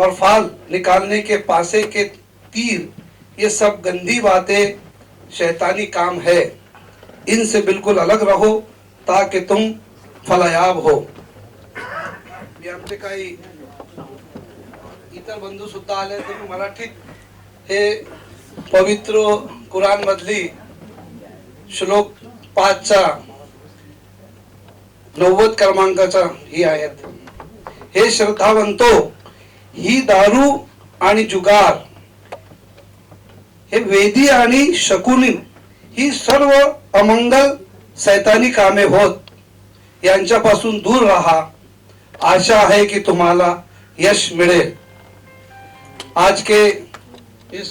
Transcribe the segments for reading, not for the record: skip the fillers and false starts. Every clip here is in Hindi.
और फाल निकालने के पासे के तीर, ये सब गंदी बातें शैतानी काम है। इनसे बिलकुल अलग रहो ताकि तुम फलायाब हो. मी आमचे काही इतर बंधू सुद्धा आले, तुम्ही मराठीत हे पवित्र कुराण मधली श्लोक 5चा 90 क्रमांकाचा ही आयत. हे श्रद्धावंतो, ही दारू आणि जुगार, हे वेदी आणि शकुनी, ही सर्व अमंगल शैतानी कामे होत. यांच्यापासून दूर रहा. आशा है कि तुम्हाला यश मिलेल. आज के इस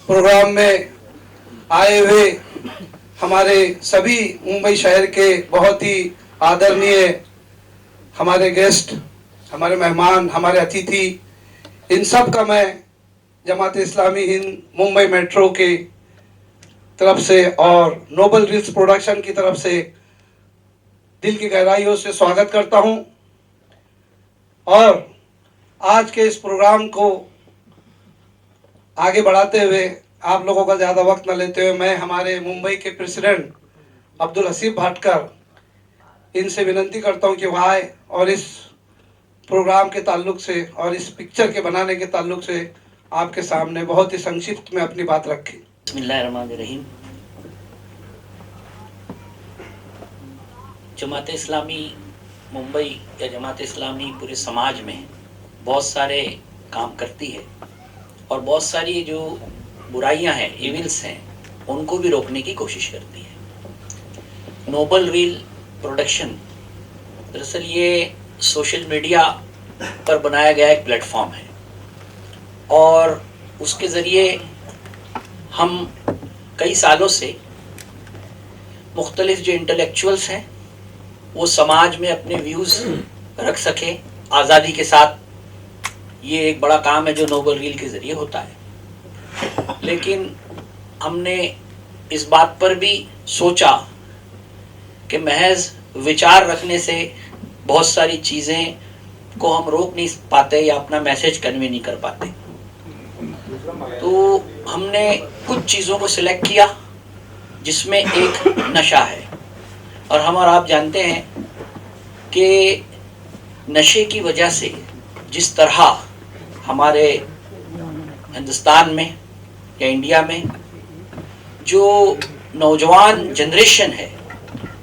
प्रोग्राम में आए हुए हमारे सभी मुंबई शहर के बहुत ही आदरणीय हमारे गेस्ट, हमारे मेहमान, हमारे अतिथि, इन सब का मैं जमात इस्लामी हिंद मुंबई मेट्रो के तरफ से और नोबल रील्स प्रोडक्शन की तरफ से दिल की गहराइयों से स्वागत करता हूं. और आज के इस प्रोग्राम को आगे बढ़ाते हुए, आप लोगों का ज़्यादा वक्त न लेते हुए, मैं हमारे मुंबई के प्रेसिडेंट अब्दुल हसीब भाटकर, इनसे विनंती करता हूं कि वह आए और इस प्रोग्राम के ताल्लुक से और इस पिक्चर के बनाने के ताल्लुक से आपके सामने बहुत ही संक्षिप्त में अपनी बात रखें. बिस्मिल्लाहिर्रहमानिर्रहीम. जमात इस्लामी मुंबई या जमात इस्लामी पूरे समाज में बहुत सारे काम करती है और बहुत सारी जो बुराइयां हैं, इविल्स हैं, उनको भी रोकने की कोशिश करती है. नोबल रील प्रोडक्शन दरअसल ये सोशल मीडिया पर बनाया गया एक प्लेटफॉर्म है और उसके ज़रिए हम कई सालों से मुख्तलिफ जो इंटेलेक्चुअल्स हैं वो समाज में अपने व्यूज़ रख सकें आज़ादी के साथ. ये एक बड़ा काम है जो नोबल रील के ज़रिए होता है. लेकिन हमने इस बात पर भी सोचा कि महज विचार रखने से बहुत सारी चीज़ें को हम रोक नहीं पाते या अपना मैसेज कन्वे नहीं कर पाते. तो हमने कुछ चीज़ों को सिलेक्ट किया जिसमें एक नशा है. और हम और आप जानते हैं कि नशे की वजह से जिस तरह हमारे हिंदुस्तान में या इंडिया में जो नौजवान जनरेशन है,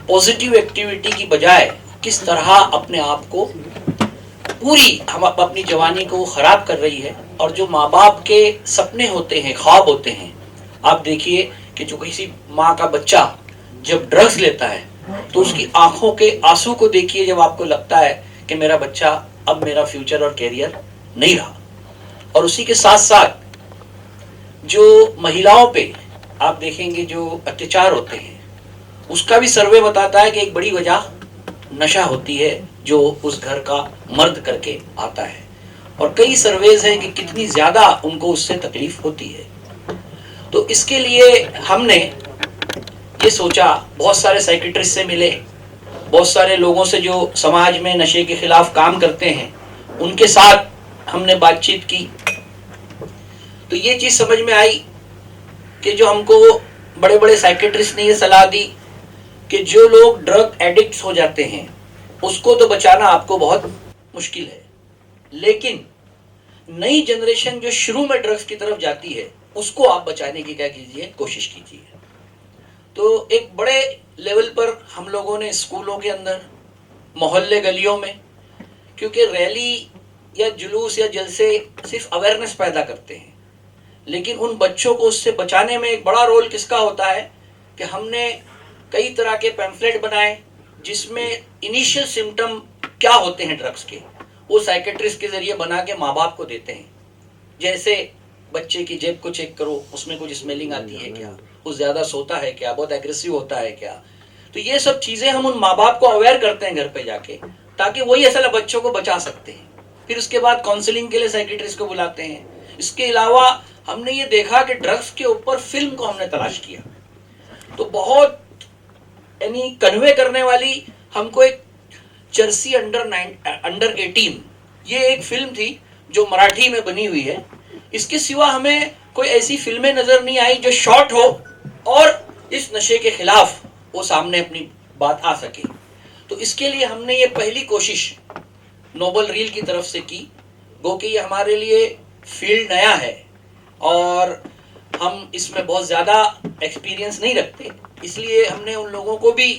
पॉजिटिव एक्टिविटी की बजाय किस तरह अपने आप को पूरी हम अपनी जवानी को ख़राब कर रही है. और जो माँ बाप के सपने होते हैं, ख्वाब होते हैं, आप देखिए कि जो किसी माँ का बच्चा जब ड्रग्स लेता है तो उसकी आंखों के आंसू को देखिए जब आपको लगता है कि मेरा बच्चा अब मेरा फ्यूचर और कैरियर नहीं रहा. और उसी के साथ साथ जो महिलाओं पे आप देखेंगे जो अत्याचार होते हैं, उसका भी सर्वे बताता है कि एक बड़ी वजह नशा होती है जो उस घर का मर्द करके आता है. और कई सर्वेज हैं कि कितनी ज़्यादा उनको उससे तकलीफ होती है. तो इसके लिए हमने ये सोचा, बहुत सारे साइकियाट्रिस्ट से मिले, बहुत सारे लोगों से जो समाज में नशे के खिलाफ काम करते हैं उनके साथ हमने बातचीत की. तो ये चीज़ समझ में आई कि जो हमको बड़े बड़े साइकियाट्रिस्ट ने ये सलाह दी कि जो लोग ड्रग एडिक्ट्स हो जाते हैं उसको तो बचाना आपको बहुत मुश्किल है, लेकिन नई जनरेशन जो शुरू में ड्रग्स की तरफ जाती है उसको आप बचाने की क्या कीजिए, कोशिश कीजिए. तो एक बड़े लेवल पर हम लोगों ने स्कूलों के अंदर, मोहल्ले गलियों में, क्योंकि रैली या जुलूस या जलसे सिर्फ अवेयरनेस पैदा करते हैं, लेकिन उन बच्चों को उससे बचाने में एक बड़ा रोल किसका होता है कि हमने कई तरह के पैम्फलेट बनाए जिसमें इनिशियल सिम्टम क्या होते हैं ड्रग्स के, वो साइकियाट्रिस्ट के ज़रिए बना के माँ बाप को देते हैं. जैसे बच्चे की जेब को चेक करो, उसमें कुछ स्मेलिंग आती है क्या, वो ज़्यादा सोता है क्या, बहुत एग्रेसिव होता है क्या. तो ये सब चीज़ें हम उन माँ बाप को अवेयर करते हैं घर पे जाके, ताकि वही असल बच्चों को बचा सकते हैं. फिर उसके बाद काउंसलिंग के लिए साइकियाट्रिस्ट को बुलाते हैं. इसके अलावा हमने ये देखा कि ड्रग्स के ऊपर फिल्म को हमने तलाश किया, तो बहुत यानी कन्वे करने वाली हमको एक चर्सी अंडर 18 ये एक फिल्म थी जो मराठी में बनी हुई है, इसके सिवा हमें कोई ऐसी फिल्में नजर नहीं आई जो शॉर्ट हो और इस नशे के खिलाफ वो सामने अपनी बात आ सके। तो इसके लिए हमने ये पहली कोशिश नोबल रील की तरफ से की, गो कि ये हमारे लिए फील्ड नया है और हम इसमें बहुत ज़्यादा एक्सपीरियंस नहीं रखते, इसलिए हमने उन लोगों को भी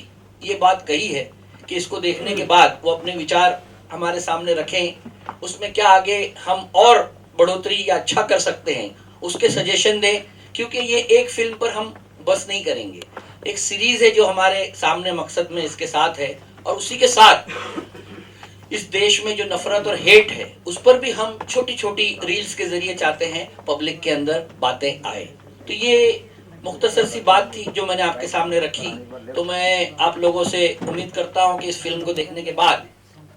ये बात कही है कि इसको देखने के बाद वो अपने विचार हमारे सामने रखें, उसमें क्या आगे हम और बढ़ोतरी या अच्छा कर सकते हैं उसके सजेशन दें, क्योंकि ये एक फिल्म पर हम बस नहीं करेंगे, एक सीरीज है जो हमारे सामने मकसद में इसके साथ है, और उसी के साथ इस देश में जो नफरत और हेट है उस पर भी हम छोटी छोटी रील्स के जरिए चाहते हैं पब्लिक के अंदर बातें आए। तो ये मुख्तसर सी बात थी जो मैंने आपके सामने रखी। तो मैं आप लोगों से उम्मीद करता हूं कि इस फिल्म को देखने के बाद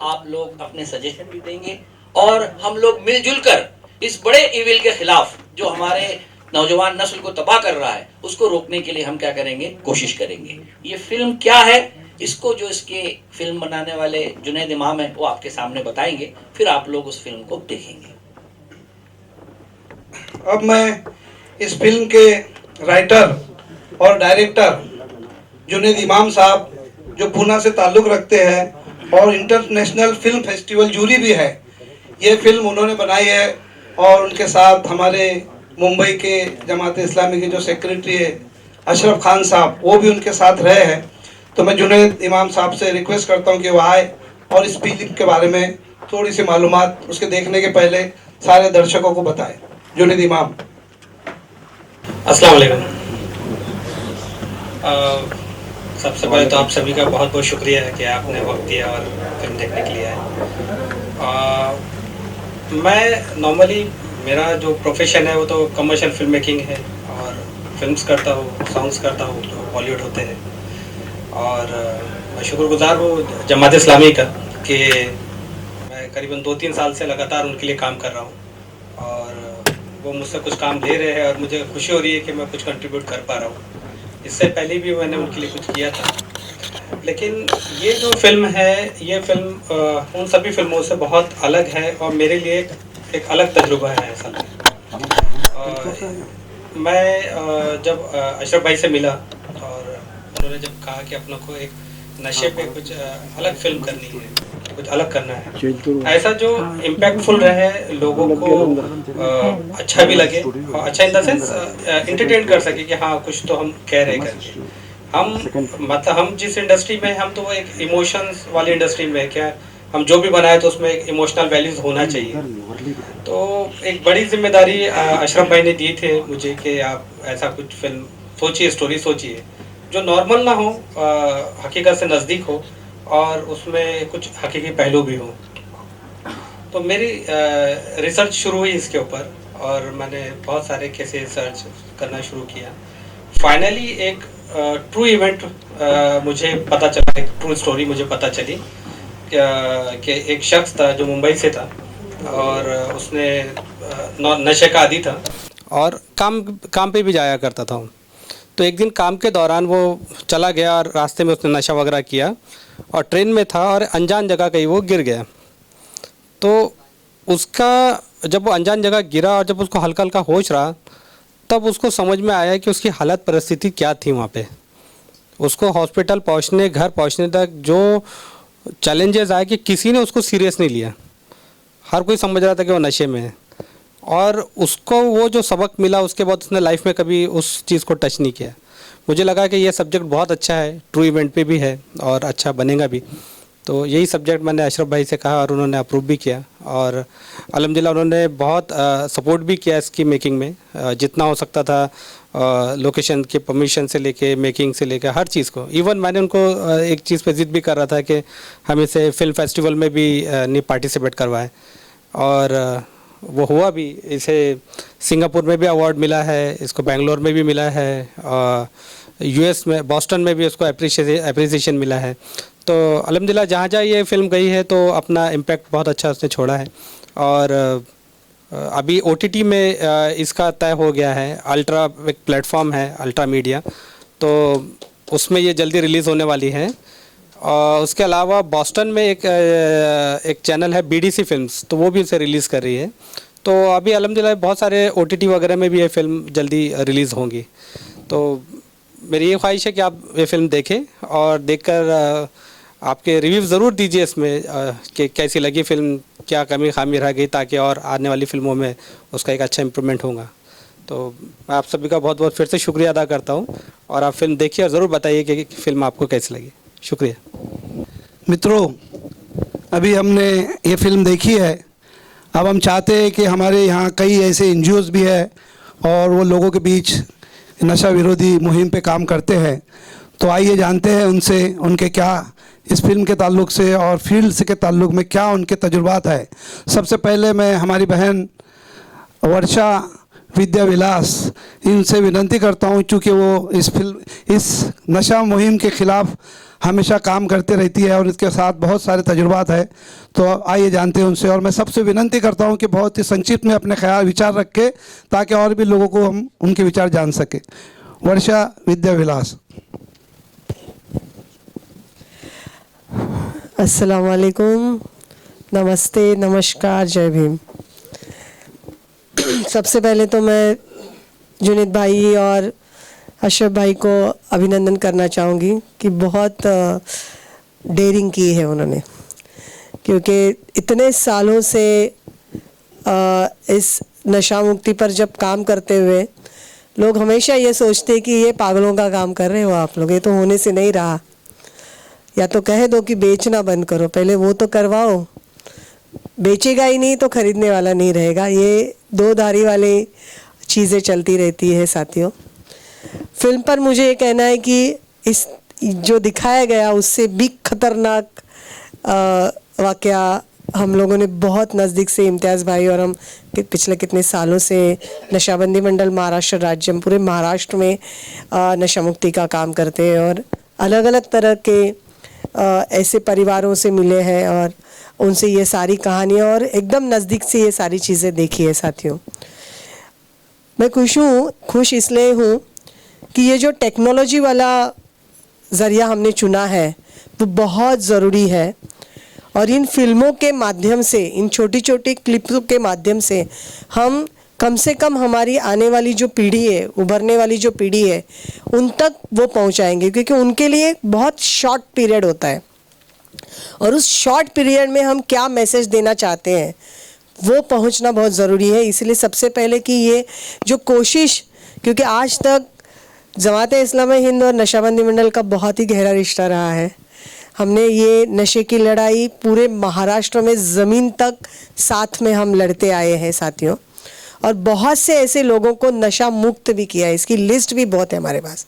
आप लोग अपने सजेशन भी देंगे और हम लोग मिलजुल कर इस बड़े इविल के खिलाफ जो हमारे नौजवान नस्ल को तबाह कर रहा है उसको रोकने के लिए हम क्या करेंगे, कोशिश करेंगे। ये फिल्म क्या है इसको जो इसके फिल्म बनाने वाले जुनैद इमाम है वो आपके सामने बताएंगे, फिर आप लोग उस फिल्म को देखेंगे। अब मैं इस फिल्म के राइटर और डायरेक्टर जुनैद इमाम साहब जो पूना से ताल्लुक़ रखते हैं और इंटरनेशनल फिल्म फेस्टिवल जूरी भी है, ये फिल्म उन्होंने बनाई है और उनके साथ हमारे मुंबई के जमात इस्लामी के जो सेक्रेटरी है अशरफ खान साहब वो भी उनके साथ रहे हैं। तो मैं जुनैद इमाम साहब से रिक्वेस्ट करता हूं कि वो आए और इस फिल्म के बारे में थोड़ी सी मालूमात उसके देखने के पहले सारे दर्शकों को बताएं। जुनैद इमाम। अस्सलाम वालेकुम। सबसे पहले तो आप सभी का बहुत बहुत शुक्रिया है कि आपने वक्त दिया और फिल्म देखने के लिए आए। मैं नॉर्मली मेरा जो प्रोफेशन है वो तो कमर्शियल फिल्म मेकिंग है और फिल्म्स करता हूँ, सॉन्ग्स करता हूँ जो बॉलीवुड होते हैं। और मैं शुक्रगुजार हूँ जमात इस्लामी का कि मैं करीबन 2-3 साल से लगातार उनके लिए काम कर रहा हूँ और वो मुझसे कुछ काम ले रहे हैं और मुझे खुशी हो रही है कि मैं कुछ कंट्रीब्यूट कर पा रहा हूँ। इससे पहले भी मैंने उनके लिए कुछ किया था, लेकिन ये जो फिल्म है ये फिल्म उन सभी फिल्मों से बहुत अलग है और मेरे लिए एक अलग तजुर्बा है ऐसा। मैं जब अशरफ भाई से मिला और उन्होंने जब कहा कि अपनों को एक नशे पे कुछ अलग फिल्म करनी है, कुछ अलग करना है, ऐसा जो इम्पैक्टफुल रहे, लोगों को अच्छा भी लगे और अच्छा इन द सेंस एंटरटेन कर सके कि हाँ कुछ तो हम कह रहे करके। हम जिस इंडस्ट्री में हम तो एक इमोशंस वाली इंडस्ट्री में क्या हम जो भी बनाए तो उसमें एक इमोशनल वैल्यूज होना चाहिए। तो एक बड़ी जिम्मेदारी अशरफ भाई ने दी थे मुझे कि आप ऐसा कुछ फिल्म सोचिए, स्टोरी सोचिए जो नॉर्मल ना हो, हकीकत से नज़दीक हो और उसमें कुछ हकीकी पहलू भी हो। तो मेरी रिसर्च शुरू हुई इसके ऊपर और मैंने बहुत सारे केसेस सर्च करना शुरू किया। फाइनली एक ट्रू इवेंट मुझे पता चला, एक ट्रू स्टोरी मुझे पता चली कि एक शख्स था जो मुंबई से था और उसने नशे का आदी था और काम पे भी जाया करता था। तो एक दिन काम के दौरान वो चला गया और रास्ते में उसने नशा वगैरह किया और ट्रेन में था और अनजान जगह कहीं वो गिर गया। तो उसका जब वो अनजान जगह गिरा और जब उसको हल्का हल्का होश रहा तब उसको समझ में आया कि उसकी हालत परिस्थिति क्या थी वहाँ पे। उसको हॉस्पिटल पहुँचने, घर पहुँचने तक जो चैलेंजेस आए कि किसी ने उसको सीरियस नहीं लिया, हर कोई समझ रहा था कि वो नशे में है और उसको वो जो सबक मिला उसके बाद उसने लाइफ में कभी उस चीज़ को टच नहीं किया। मुझे लगा कि ये सब्जेक्ट बहुत अच्छा है, ट्रू इवेंट पे भी है और अच्छा बनेगा भी। तो यही सब्जेक्ट मैंने अशरफ भाई से कहा और उन्होंने अप्रूव भी किया और अल्हम्दुलिल्लाह उन्होंने बहुत सपोर्ट भी किया इसकी मेकिंग में, जितना हो सकता था, लोकेशन के परमिशन से लेके मेकिंग से लेके हर चीज़ को। इवन मैंने उनको एक चीज़ पे ज़िद भी कर रहा था कि हम इसे फिल्म फेस्टिवल में भी नहीं पार्टिसिपेट करवाएं और वो हुआ भी। इसे सिंगापुर में भी अवार्ड मिला है, इसको बेंगलोर में भी मिला है, यूएस में बॉस्टन में भी उसको अप्रिसिएशन मिला है। तो अल्हम्दुलिल्लाह जहाँ जहाँ ये फिल्म गई है तो अपना इम्पैक्ट बहुत अच्छा उसने छोड़ा है। और अभी OTT में इसका तय हो गया है, अल्ट्रा एक प्लेटफॉर्म है अल्ट्रा मीडिया, तो उसमें ये जल्दी रिलीज़ होने वाली है और उसके अलावा बॉस्टन में एक चैनल है BDC फिल्म्स, तो वो भी इसे रिलीज़ कर रही है। तो अभी अल्हम्दुलिल्लाह बहुत सारे OTT वगैरह में भी ये फ़िल्म जल्दी रिलीज़ होंगी। तो मेरी ये ख्वाहिश है कि आप ये फ़िल्म देखें और देखकर आपके रिव्यू ज़रूर दीजिए इसमें कि कैसी लगी फ़िल्म, क्या कमी खामी रह गई, ताकि और आने वाली फ़िल्मों में उसका एक अच्छा इम्प्रूवमेंट होगा। तो मैं आप सभी का बहुत बहुत फिर से शुक्रिया अदा करता हूँ और आप फ़िल्म देखिए और ज़रूर बताइए कि फ़िल्म आपको कैसी लगी। शुक्रिया। मित्रों, अभी हमने ये फिल्म देखी है। अब हम चाहते हैं कि हमारे यहाँ कई ऐसे NGOs भी है और वो लोगों के बीच नशा विरोधी मुहिम पे काम करते हैं। तो आइए जानते हैं उनसे, उनके क्या इस फिल्म के ताल्लुक से और फील्ड से के ताल्लुक में क्या उनके तजुर्बात है। सबसे पहले मैं हमारी बहन वर्षा विद्या विलास, इनसे विनती करता हूँ, चूँकि वो इस नशा मुहिम के ख़िलाफ़ हमेशा काम करते रहती है और इसके साथ बहुत सारे तजुर्बात है। तो आइए जानते हैं उनसे। और मैं सबसे विनती करता हूं कि बहुत ही संक्षिप्त में अपने ख्याल विचार रखें ताकि और भी लोगों को हम उनके विचार जान सकें। वर्षा विद्या विलास। अस्सलाम वालेकुम, नमस्ते, नमस्कार, जय भीम। सबसे पहले तो मैं जुनैद भाई और अशरफ भाई को अभिनंदन करना चाहूँगी कि बहुत डेयरिंग की है उन्होंने, क्योंकि इतने सालों से इस नशा मुक्ति पर जब काम करते हुए लोग हमेशा ये सोचते कि ये पागलों का काम कर रहे हो आप लोग, ये तो होने से नहीं रहा। या तो कह दो कि बेचना बंद करो, पहले वो तो करवाओ। बेचेगा ही नहीं तो खरीदने वाला नहीं रहेगा। ये दो धारी वाली चीज़ें चलती रहती है साथियों। फिल्म पर मुझे ये कहना है कि इस जो दिखाया गया उससे भी खतरनाक वाक़या हम लोगों ने बहुत नज़दीक से, इम्तियाज़ भाई और हम पिछले कितने सालों से नशाबंदी मंडल महाराष्ट्र राज्य, पूरे महाराष्ट्र में नशा मुक्ति का काम करते हैं और अलग अलग तरह के ऐसे परिवारों से मिले हैं और उनसे ये सारी कहानियाँ और एकदम नज़दीक से ये सारी चीज़ें देखी है साथियों। मैं खुश इसलिए हूँ कि ये जो टेक्नोलॉजी वाला ज़रिया हमने चुना है वो बहुत ज़रूरी है और इन फिल्मों के माध्यम से, इन छोटी छोटी क्लिप्सों के माध्यम से हम कम से कम हमारी आने वाली जो पीढ़ी है, उभरने वाली जो पीढ़ी है, उन तक वो पहुंचाएंगे, क्योंकि उनके लिए बहुत शॉर्ट पीरियड होता है और उस शॉर्ट पीरियड में हम क्या मैसेज देना चाहते हैं वो पहुंचना बहुत ज़रूरी है। इसलिए सबसे पहले कि ये जो कोशिश, क्योंकि आज तक जमात इस्लामी हिंद और नशाबंदी मंडल का बहुत ही गहरा रिश्ता रहा है। हमने ये नशे की लड़ाई पूरे महाराष्ट्र में ज़मीन तक साथ में हम लड़ते आए हैं साथियों, और बहुत से ऐसे लोगों को नशा मुक्त भी किया है। इसकी लिस्ट भी बहुत है हमारे पास।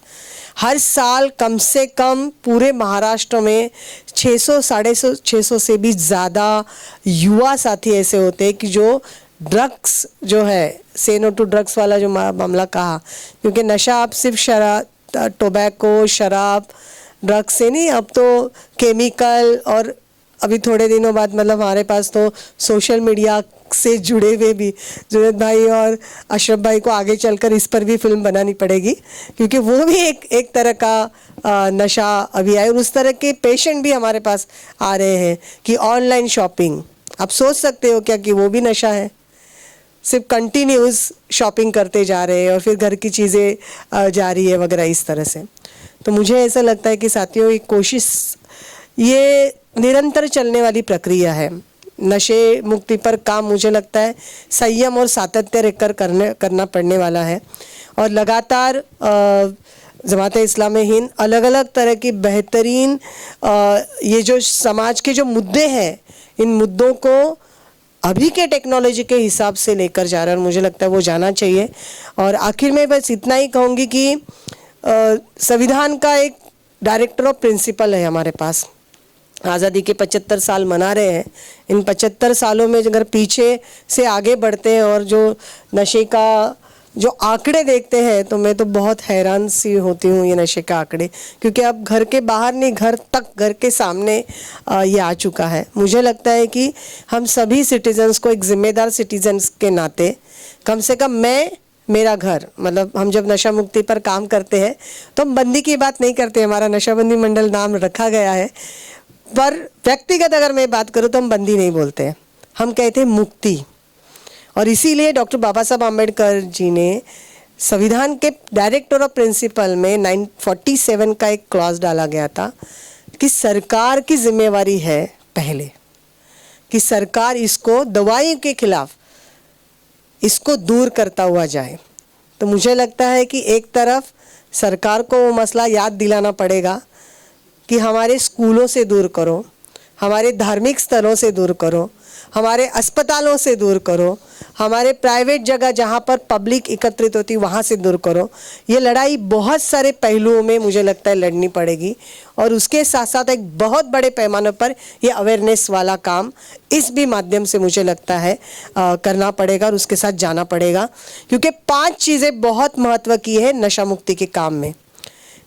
हर साल कम से कम पूरे महाराष्ट्र में 600-650 से भी ज़्यादा युवा साथी ऐसे होते हैं कि जो ड्रग्स जो है, से नो टू ड्रग्स वाला जो मामला कहा, क्योंकि नशा अब सिर्फ शराब, टोबैको, शराब, ड्रग्स से नहीं, अब तो केमिकल, और अभी थोड़े दिनों बाद मतलब हमारे पास तो सोशल मीडिया से जुड़े हुए भी जुनैद भाई और अशरफ भाई को आगे चलकर इस पर भी फिल्म बनानी पड़ेगी, क्योंकि वो भी एक तरह का नशा अभी आए और उस तरह के पेशेंट भी हमारे पास आ रहे हैं कि ऑनलाइन शॉपिंग, आप सोच सकते हो क्या कि वो भी नशा है। सिर्फ कंटिन्यूस शॉपिंग करते जा रहे हैं और फिर घर की चीज़ें जारी है वगैरह इस तरह से। तो मुझे ऐसा लगता है कि साथियों ये कोशिश, ये निरंतर चलने वाली प्रक्रिया है। नशे मुक्ति पर काम मुझे लगता है संयम और सातत्य रहकर करना पड़ने वाला है और लगातार जमात इस्लामी हिंद अलग अलग तरह की बेहतरीन ये जो समाज के जो मुद्दे हैं, इन मुद्दों को अभी के टेक्नोलॉजी के हिसाब से लेकर जा रहा है और मुझे लगता है वो जाना चाहिए। और आखिर में बस इतना ही कहूँगी कि संविधान का एक डायरेक्टर ऑफ प्रिंसिपल है हमारे पास। आज़ादी के 75 साल मना रहे हैं। इन 75 सालों में अगर पीछे से आगे बढ़ते हैं और जो नशे का जो आंकड़े देखते हैं तो मैं तो बहुत हैरान सी होती हूँ ये नशे का आंकड़े, क्योंकि अब घर के बाहर नहीं, घर तक, घर के सामने ये आ चुका है। मुझे लगता है कि हम सभी सिटीजन्स को एक ज़िम्मेदार सिटीजन्स के नाते कम से कम मैं मेरा घर, मतलब हम जब नशा मुक्ति पर काम करते हैं तो हम बंदी की बात नहीं करते, हमारा नशाबंदी मंडल नाम रखा गया है, पर व्यक्तिगत अगर मैं बात करूँ तो हम बंदी नहीं बोलते हैं, हम कहते हैं मुक्ति। और इसीलिए डॉक्टर बाबा साहब आम्बेडकर जी ने संविधान के डायरेक्टर ऑफ प्रिंसिपल में 947 का एक क्लॉज डाला गया था कि सरकार की जिम्मेवारी है पहले कि सरकार इसको दवाई के खिलाफ इसको दूर करता हुआ जाए। तो मुझे लगता है कि एक तरफ सरकार को वो मसला याद दिलाना पड़ेगा कि हमारे स्कूलों से दूर करो, हमारे धार्मिक स्थलों से दूर करो, हमारे अस्पतालों से दूर करो, हमारे प्राइवेट जगह जहाँ पर पब्लिक एकत्रित होती वहाँ से दूर करो। ये लड़ाई बहुत सारे पहलुओं में मुझे लगता है लड़नी पड़ेगी और उसके साथ साथ एक बहुत बड़े पैमाने पर ये अवेयरनेस वाला काम इस भी माध्यम से मुझे लगता है करना पड़ेगा और उसके साथ जाना पड़ेगा, क्योंकि 5 चीज़ें बहुत महत्व की है नशा मुक्ति के काम में।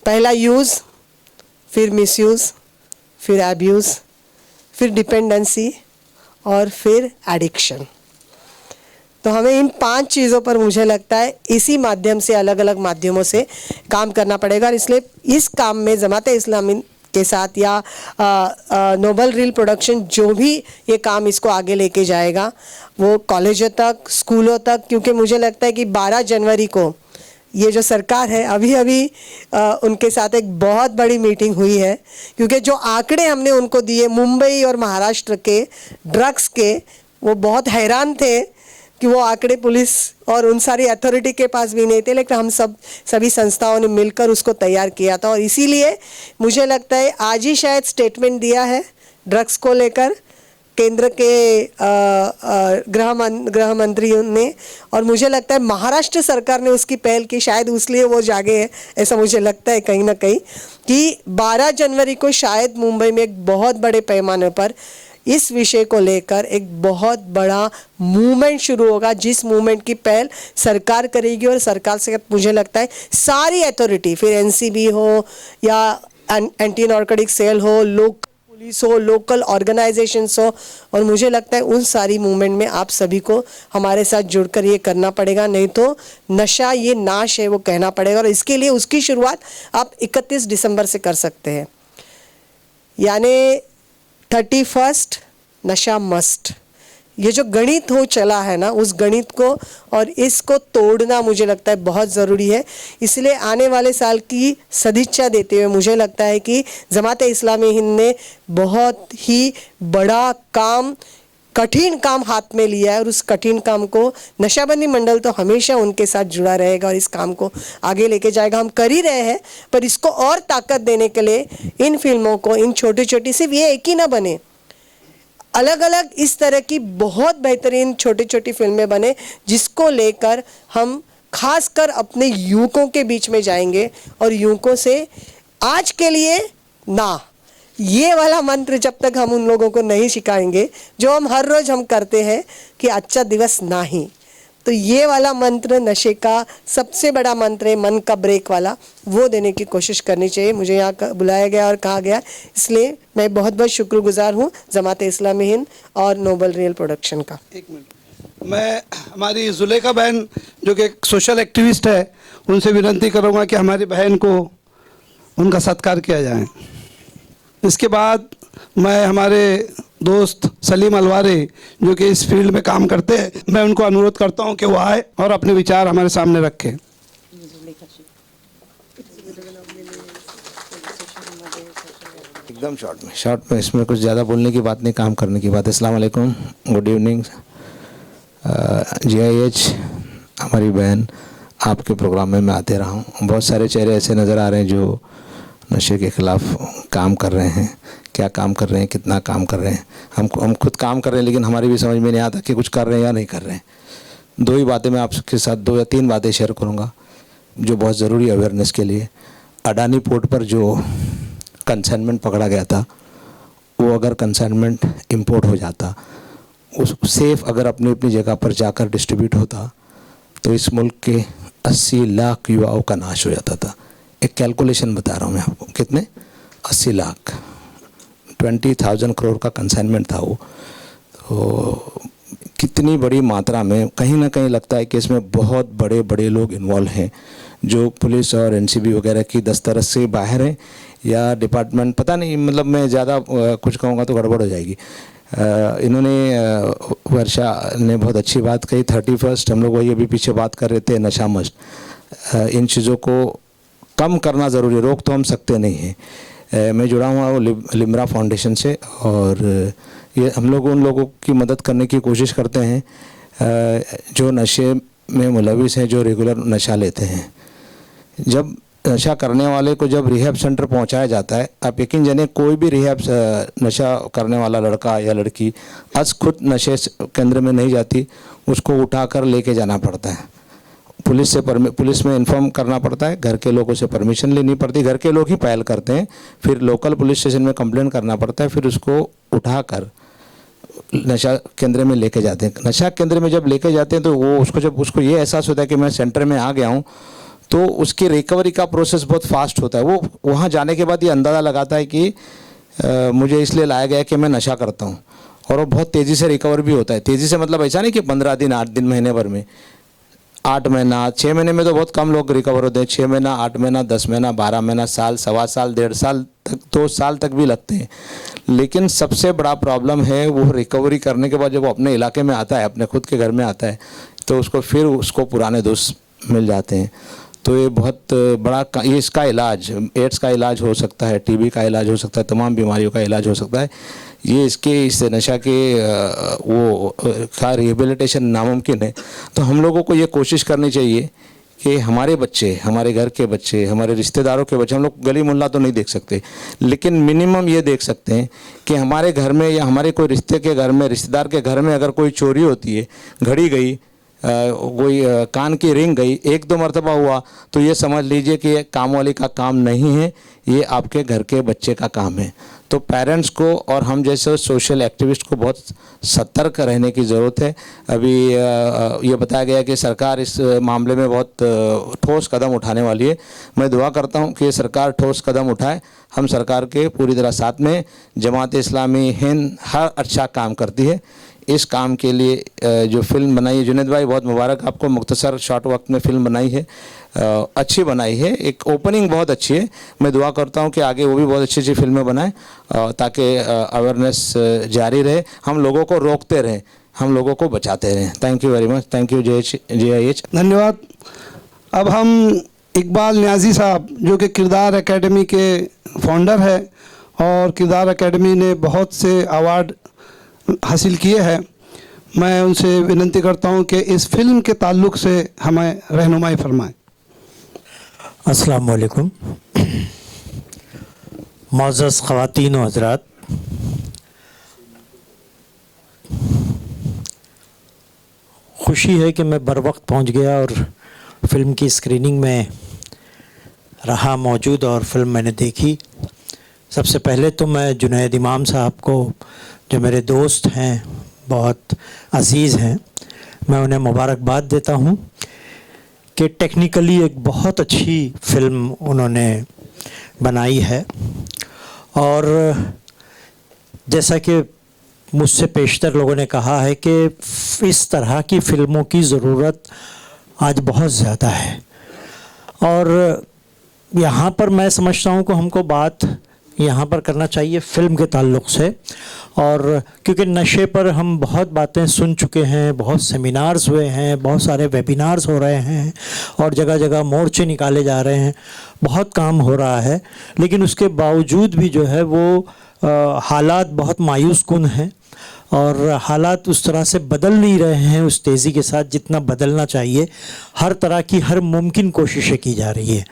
पहला यूज़, फिर मिसयूज़, फिर एब्यूज़, फिर डिपेंडेंसी और फिर एडिक्शन। तो हमें इन 5 चीज़ों पर मुझे लगता है इसी माध्यम से अलग अलग माध्यमों से काम करना पड़ेगा और इसलिए इस काम में जमात इस्लामी के साथ या नोबल रील प्रोडक्शन जो भी ये काम इसको आगे लेके जाएगा वो कॉलेजों तक, स्कूलों तक, क्योंकि मुझे लगता है कि 12 जनवरी को ये जो सरकार है अभी उनके साथ एक बहुत बड़ी मीटिंग हुई है, क्योंकि जो आंकड़े हमने उनको दिए मुंबई और महाराष्ट्र के ड्रग्स के, वो बहुत हैरान थे कि वो आंकड़े पुलिस और उन सारी अथॉरिटी के पास भी नहीं थे, लेकिन हम सभी संस्थाओं ने मिलकर उसको तैयार किया था। और इसीलिए मुझे लगता है आज ही शायद स्टेटमेंट दिया है ड्रग्स को लेकर केंद्र के गृह मंत्री ने, और मुझे लगता है महाराष्ट्र सरकार ने उसकी पहल की, शायद इसलिए वो जागे हैं, ऐसा मुझे लगता है कहीं ना कहीं कि 12 जनवरी को शायद मुंबई में एक बहुत बड़े पैमाने पर इस विषय को लेकर एक बहुत बड़ा मूवमेंट शुरू होगा, जिस मूवमेंट की पहल सरकार करेगी और सरकार से मुझे लगता है सारी अथॉरिटी, फिर एनसीबी हो या एंटी नार्कोटिक सेल हो, लोकल पुलिस हो, लोकल ऑर्गेनाइजेशंस हो, और मुझे लगता है उन सारी मूवमेंट में आप सभी को हमारे साथ जुड़कर ये करना पड़ेगा, नहीं तो नशा ये नाश है वो कहना पड़ेगा। और इसके लिए उसकी शुरुआत आप 31 दिसंबर से कर सकते हैं, यानी 31 नशा मस्ट। ये जो गणित हो चला है ना, उस गणित को और इसको तोड़ना मुझे लगता है बहुत ज़रूरी है। इसलिए आने वाले साल की सदिच्छा देते हुए मुझे लगता है कि जमात इस्लामी हिंद ने बहुत ही बड़ा काम, कठिन काम हाथ में लिया है और उस कठिन काम को नशाबंदी मंडल तो हमेशा उनके साथ जुड़ा रहेगा और इस काम को आगे लेके जाएगा। हम कर ही रहे हैं, पर इसको और ताकत देने के लिए इन फिल्मों को, इन छोटी छोटी, सिर्फ ये एक ही ना बने, अलग अलग इस तरह की बहुत बेहतरीन छोटी छोटी फिल्में बने, जिसको लेकर हम खासकर अपने युवकों के बीच में जाएंगे और युवकों से आज के लिए ना, ये वाला मंत्र जब तक हम उन लोगों को नहीं सिखाएंगे जो हम हर रोज़ हम करते हैं कि अच्छा दिवस ना ही, तो ये वाला मंत्र नशे का सबसे बड़ा मंत्र है, मन का ब्रेक वाला, वो देने की कोशिश करनी चाहिए। मुझे यहाँ बुलाया गया और कहा गया, इसलिए मैं बहुत बहुत शुक्रगुजार हूँ जमात इस्लामी हिंद और नोबल रील प्रोडक्शन का। एक मिनट, मैं हमारी जुलेखा बहन जो कि एक सोशल एक्टिविस्ट है, उनसे विनती करूँगा कि हमारी बहन को उनका सत्कार किया जाए। इसके बाद मैं हमारे दोस्त सलीम अलवारे जो कि इस फील्ड में काम करते हैं, मैं उनको अनुरोध करता हूं कि वो आए और अपने विचार हमारे सामने रखें। एकदम शॉर्ट में इसमें कुछ ज़्यादा बोलने की बात नहीं, काम करने की बात है। अस्सलाम वालेकुम, गुड इवनिंग। GIH हमारी बहन, आपके प्रोग्राम में मैं आते रहा हूँ, बहुत सारे चेहरे ऐसे नज़र आ रहे हैं जो नशे के ख़िलाफ़ काम कर रहे हैं। क्या काम कर रहे हैं, कितना काम कर रहे हैं, हम खुद काम कर रहे हैं, लेकिन हमारी भी समझ में नहीं आता कि कुछ कर रहे हैं या नहीं कर रहे हैं। 2 ही बातें मैं आपके साथ, 2 या 3 बातें शेयर करूंगा जो बहुत ज़रूरी अवेयरनेस के लिए। अडानी पोर्ट पर जो कंसाइनमेंट पकड़ा गया था, वो अगर कंसाइनमेंट इंपोर्ट हो जाता, उस सेफ अगर अपनी अपनी जगह पर जाकर डिस्ट्रीब्यूट होता, तो इस मुल्क के 80 लाख युवाओं का नाश हो जाता था। एक कैलकुलेशन बता रहा हूँ मैं आपको, कितने, 80 लाख, 20,000 करोड़ का कंसाइनमेंट था वो। तो कितनी बड़ी मात्रा में, कहीं ना कहीं लगता है कि इसमें बहुत बड़े बड़े लोग इन्वॉल्व हैं जो पुलिस और एनसीबी वगैरह की दस्तरस से बाहर हैं, या डिपार्टमेंट, पता नहीं, मतलब मैं ज़्यादा कुछ कहूँगा तो गड़बड़ हो जाएगी। इन्होंने वर्षा ने बहुत अच्छी बात कही। 31 हम लोग वही अभी पीछे बात कर रहे थे, नशा मस्त। इन चीज़ों को कम करना ज़रूरी है, रोक तो हम सकते नहीं हैं। मैं जुड़ा हुआ हूँ लिम्रा फाउंडेशन से, और ये हम लोग उन लोगों की मदद करने की कोशिश करते हैं जो नशे में मुलविस हैं, जो रेगुलर नशा लेते हैं। जब नशा करने वाले को जब रिहैब सेंटर पहुंचाया जाता है, आप यकीन जानिए कोई भी रिहैब नशा करने वाला लड़का या लड़की आज खुद नशे केंद्र में नहीं जाती, उसको उठाकर लेके जाना पड़ता है। पुलिस में इन्फॉर्म करना पड़ता है, घर के लोगों से परमिशन लेनी पड़ती है, घर के लोग ही पहल करते हैं, फिर लोकल पुलिस स्टेशन में कंप्लेंट करना पड़ता है, फिर उसको उठाकर नशा केंद्र में लेके जाते हैं। नशा केंद्र में जब लेके जाते हैं तो वो उसको ये एहसास होता है कि मैं सेंटर में आ गया हूँ, तो उसकी रिकवरी का प्रोसेस बहुत फास्ट होता है। वो वहाँ जाने के बाद ये अंदाज़ा लगाता है कि मुझे इसलिए लाया गया कि मैं नशा करता हूँ, और वो बहुत तेज़ी से रिकवर भी होता है। तेज़ी से मतलब ऐसा नहीं कि 15 दिन, 8 दिन, महीने भर में, 8 महीना, 6 महीने में तो बहुत कम लोग रिकवर होते हैं। 6 महीना, 8 महीना, 10 महीना, 12 महीना, साल, सवा साल, 1.5 साल तक, 2 साल तक भी लगते हैं। लेकिन सबसे बड़ा प्रॉब्लम है वो रिकवरी करने के बाद जब वो अपने इलाके में आता है, अपने खुद के घर में आता है, तो उसको पुराने दोस्त मिल जाते हैं। तो ये बहुत बड़ा, ये इसका इलाज, एड्स का इलाज हो सकता है, टीबी का इलाज हो सकता है, तमाम बीमारियों का इलाज हो सकता है। ये इस नशा के वो का रिहेबिलिटेशन नामुमकिन है। तो हम लोगों को ये कोशिश करनी चाहिए कि हमारे बच्चे, हमारे घर के बच्चे, हमारे रिश्तेदारों के बच्चे, हम लोग गली मोहल्ला तो नहीं देख सकते, लेकिन मिनिमम ये देख सकते हैं कि हमारे घर में या हमारे कोई रिश्ते के घर में, रिश्तेदार के घर में अगर कोई चोरी होती है, घड़ी गई, कोई कान की रिंग गई, 1-2 मरतबा हुआ, तो ये समझ लीजिए कि ये काम वाली का काम नहीं है, ये आपके घर के बच्चे का काम है। तो पेरेंट्स को और हम जैसे सोशल एक्टिविस्ट को बहुत सतर्क रहने की ज़रूरत है। अभी ये बताया गया कि सरकार इस मामले में बहुत ठोस कदम उठाने वाली है। मैं दुआ करता हूँ कि ये सरकार ठोस कदम उठाए। हम सरकार के पूरी तरह साथ में, जमात इस्लामी हिंद हर अच्छा काम करती है। इस काम के लिए जो फिल्म बनाई है जुनैद भाई, बहुत मुबारक आपको, मुख्तसर शॉर्ट वक्त में फिल्म बनाई है, अच्छी बनाई है, एक ओपनिंग बहुत अच्छी है। मैं दुआ करता हूं कि आगे वो भी बहुत अच्छी अच्छी फिल्में बनाएं ताकि अवेयरनेस जारी रहे, हम लोगों को रोकते रहें, हम लोगों को बचाते रहें। Thank you very much. Thank you JIH। धन्यवाद। अब हम इकबाल न्याजी साहब, जो कि किरदार एकेडमी के फाउंडर है और किरदार एकेडमी ने बहुत से अवार्ड हासिल किए हैं, मैं उनसे विनती करता हूं कि इस फिल्म के ताल्लुक से हमें रहनुमाई फरमाएं। अस्सलाम वालेकुम। मौज़ज़ ख़वातीन व हज़रात, खुशी है कि मैं बर वक्त पहुँच गया और फिल्म की स्क्रीनिंग में रहा मौजूद और फिल्म मैंने देखी। सबसे पहले तो मैं जुनैद इमाम साहब को, जो मेरे दोस्त हैं, बहुत अज़ीज़ हैं, मैं उन्हें मुबारकबाद देता हूं कि टेक्निकली एक बहुत अच्छी फ़िल्म उन्होंने बनाई है। और जैसा कि मुझसे पेशतर लोगों ने कहा है कि इस तरह की फ़िल्मों की ज़रूरत आज बहुत ज़्यादा है। और यहाँ पर मैं समझता हूँ कि हमको बात यहाँ पर करना चाहिए फ़िल्म के ताल्लुक़ से, और क्योंकि नशे पर हम बहुत बातें सुन चुके हैं, बहुत सेमिनार्स हुए हैं, बहुत सारे वेबिनार्स हो रहे हैं और जगह जगह मोर्चे निकाले जा रहे हैं, बहुत काम हो रहा है, लेकिन उसके बावजूद भी जो है वो हालात बहुत मायूस कुन हैं और हालात उस तरह से बदल नहीं रहे हैं उस तेज़ी के साथ जितना बदलना चाहिए। हर तरह की हर मुमकिन कोशिशें की जा रही है।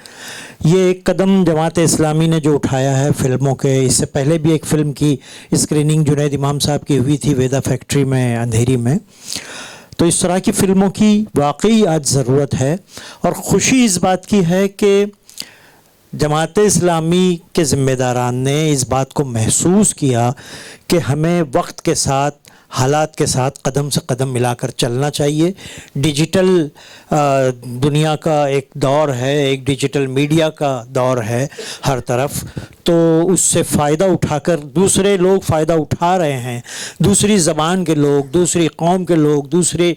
ये एक कदम जमात इस्लामी ने जो उठाया है फ़िल्मों के, इससे पहले भी एक फ़िल्म की स्क्रीनिंग जुनैद इमाम साहब की हुई थी वेदा फैक्ट्री में, अंधेरी में। तो इस तरह की फ़िल्मों की वाकई आज ज़रूरत है और ख़ुशी इस बात की है कि जमात इस्लामी के ज़िम्मेदारान ने इस बात को महसूस किया कि हमें वक्त के साथ हालात के साथ कदम से कदम मिलाकर चलना चाहिए। डिजिटल दुनिया का एक दौर है, एक डिजिटल मीडिया का दौर है हर तरफ, तो उससे फ़ायदा उठाकर दूसरे लोग फ़ायदा उठा रहे हैं, दूसरी ज़बान के लोग, दूसरी कौम के लोग, दूसरे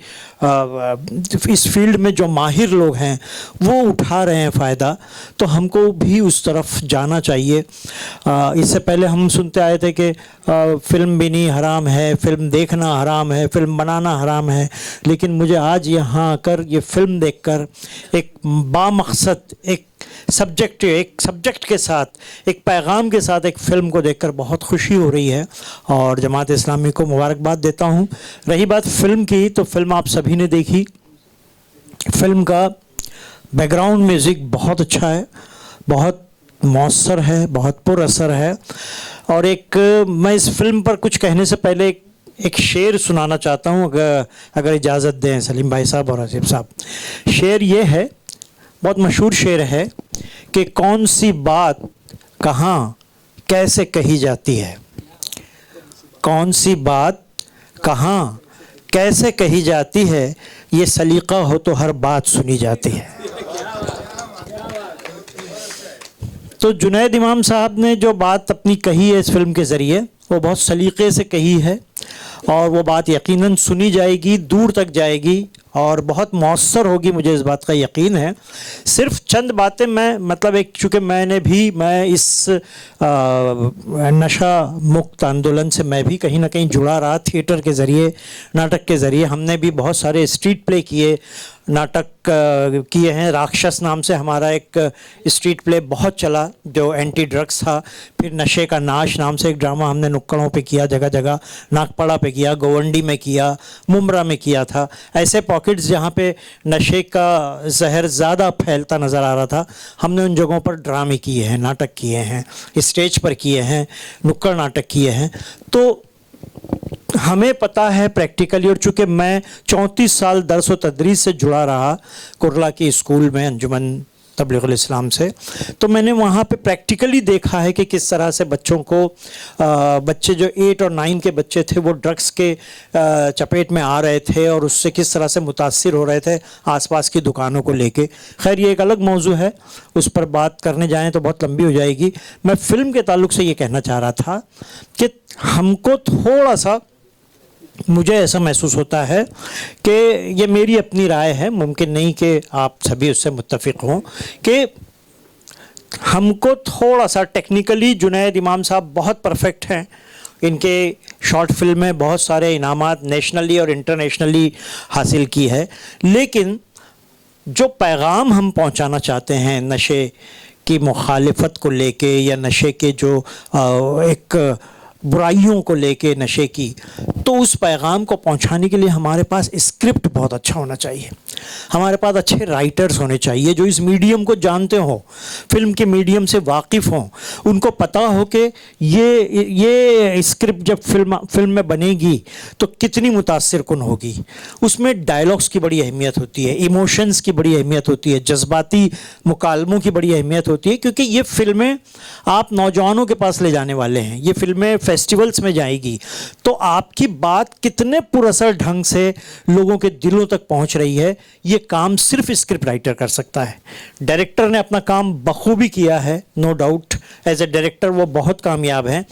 इस फील्ड में जो माहिर लोग हैं वो उठा रहे हैं फ़ायदा, तो हमको भी उस तरफ जाना चाहिए। इससे पहले हम सुनते आए थे कि फ़िल्म भी नहीं हराम है, फ़िल्म देखना हराम है, फ़िल्म बनाना हराम है, लेकिन मुझे आज यहाँ आकर ये फ़िल्म देखकर एक बामकसद एक सब्जेक्ट के साथ, एक पैगाम के साथ एक फ़िल्म को देखकर बहुत खुशी हो रही है और जमात इस्लामी को मुबारकबाद देता हूँ। रही बात फ़िल्म की, तो फ़िल्म आप सभी ने देखी। फ़िल्म का बैकग्राउंड म्यूज़िक बहुत अच्छा है, बहुत मौसर है, बहुत पुरअसर है। और मैं इस फ़िल्म पर कुछ कहने से पहले एक शेर सुनाना चाहता हूँ, अगर इजाज़त दें सलीम भाई साहब और आसिफ साहब। शेर ये है, बहुत मशहूर शेर है कि कौन सी बात कहाँ कैसे कही जाती है, कौन सी बात कहाँ कैसे कही जाती है, ये सलीका हो तो हर बात सुनी जाती है। तो जुनैद इमाम साहब ने जो बात अपनी कही है इस फिल्म के ज़रिए, वो बहुत सलीके से कही है और वो बात यकीनन सुनी जाएगी, दूर तक जाएगी और बहुत मौसर होगी, मुझे इस बात का यकीन है। सिर्फ चंद बातें चूँकि मैं इस नशा मुक्त आंदोलन से मैं भी कहीं ना कहीं जुड़ा रहा, थिएटर के ज़रिए, नाटक के ज़रिए। हमने भी बहुत सारे स्ट्रीट प्ले किए, नाटक किए हैं। राक्षस नाम से हमारा एक स्ट्रीट प्ले बहुत चला जो एंटी ड्रग्स था। फिर नशे का नाश नाम से एक ड्रामा हमने नुक्कड़ों पे किया, जगह जगह नागपड़ा पे किया, गोवंडी में किया, मुमरा में किया था। ऐसे पॉकेट्स जहाँ पे नशे का जहर ज़्यादा फैलता नज़र आ रहा था, हमने उन जगहों पर ड्रामे किए हैं, नाटक किए हैं, स्टेज पर किए हैं, नुक्कड़ नाटक किए हैं। तो हमें पता है प्रैक्टिकली, और चूँकि मैं 34 साल दर्स व तदरीस से जुड़ा रहा कुरला की स्कूल में अंजुमन तबलीगुल इस्लाम से, तो मैंने वहाँ पे प्रैक्टिकली देखा है कि किस तरह से बच्चों को बच्चे जो 8 और 9 के बच्चे थे वो ड्रग्स के चपेट में आ रहे थे और उससे किस तरह से मुतासिर हो रहे थे आसपास की दुकानों को लेके। खैर ये एक अलग मौजू है, उस पर बात करने जाएं तो बहुत लंबी हो जाएगी। मैं फ़िल्म के ताल्लुक से ये कहना चाह रहा था कि हमको थोड़ा सा, मुझे ऐसा महसूस होता है कि ये मेरी अपनी राय है, मुमकिन नहीं कि आप सभी उससे मुत्तफ़िक़ हों, कि हमको थोड़ा सा टेक्निकली जुनैद इमाम साहब बहुत परफेक्ट हैं। इनके शॉर्ट फिल्में बहुत सारे इनामात नेशनली और इंटरनेशनली हासिल की है, लेकिन जो पैगाम हम पहुंचाना चाहते हैं नशे की मुखालिफत को लेके या नशे के जो एक बुराइयों को लेके नशे की, तो उस पैगाम को पहुंचाने के लिए हमारे पास स्क्रिप्ट बहुत अच्छा होना चाहिए, हमारे पास अच्छे राइटर्स होने चाहिए जो इस मीडियम को जानते हों, फिल्म के मीडियम से वाकिफ़ हों, उनको पता हो कि ये स्क्रिप्ट जब फिल्म में बनेगी तो कितनी मुतासिर कुन होगी। उसमें डायलॉग्स की बड़ी अहमियत होती है, इमोशंस की बड़ी अहमियत होती है, जज्बाती मुकालमों की बड़ी अहमियत होती है, क्योंकि ये फिल्में आप नौजवानों के पास ले जाने वाले हैं, ये फिल्में फेस्टिवल्स में जाएगी, तो आपकी बात कितने पुरअसर ढंग से लोगों के दिलों तक पहुंच रही है, ये काम सिर्फ स्क्रिप्ट राइटर कर सकता है। डायरेक्टर ने अपना काम बखूबी किया है, no doubt, as a director वो बहुत कामयाब हैं,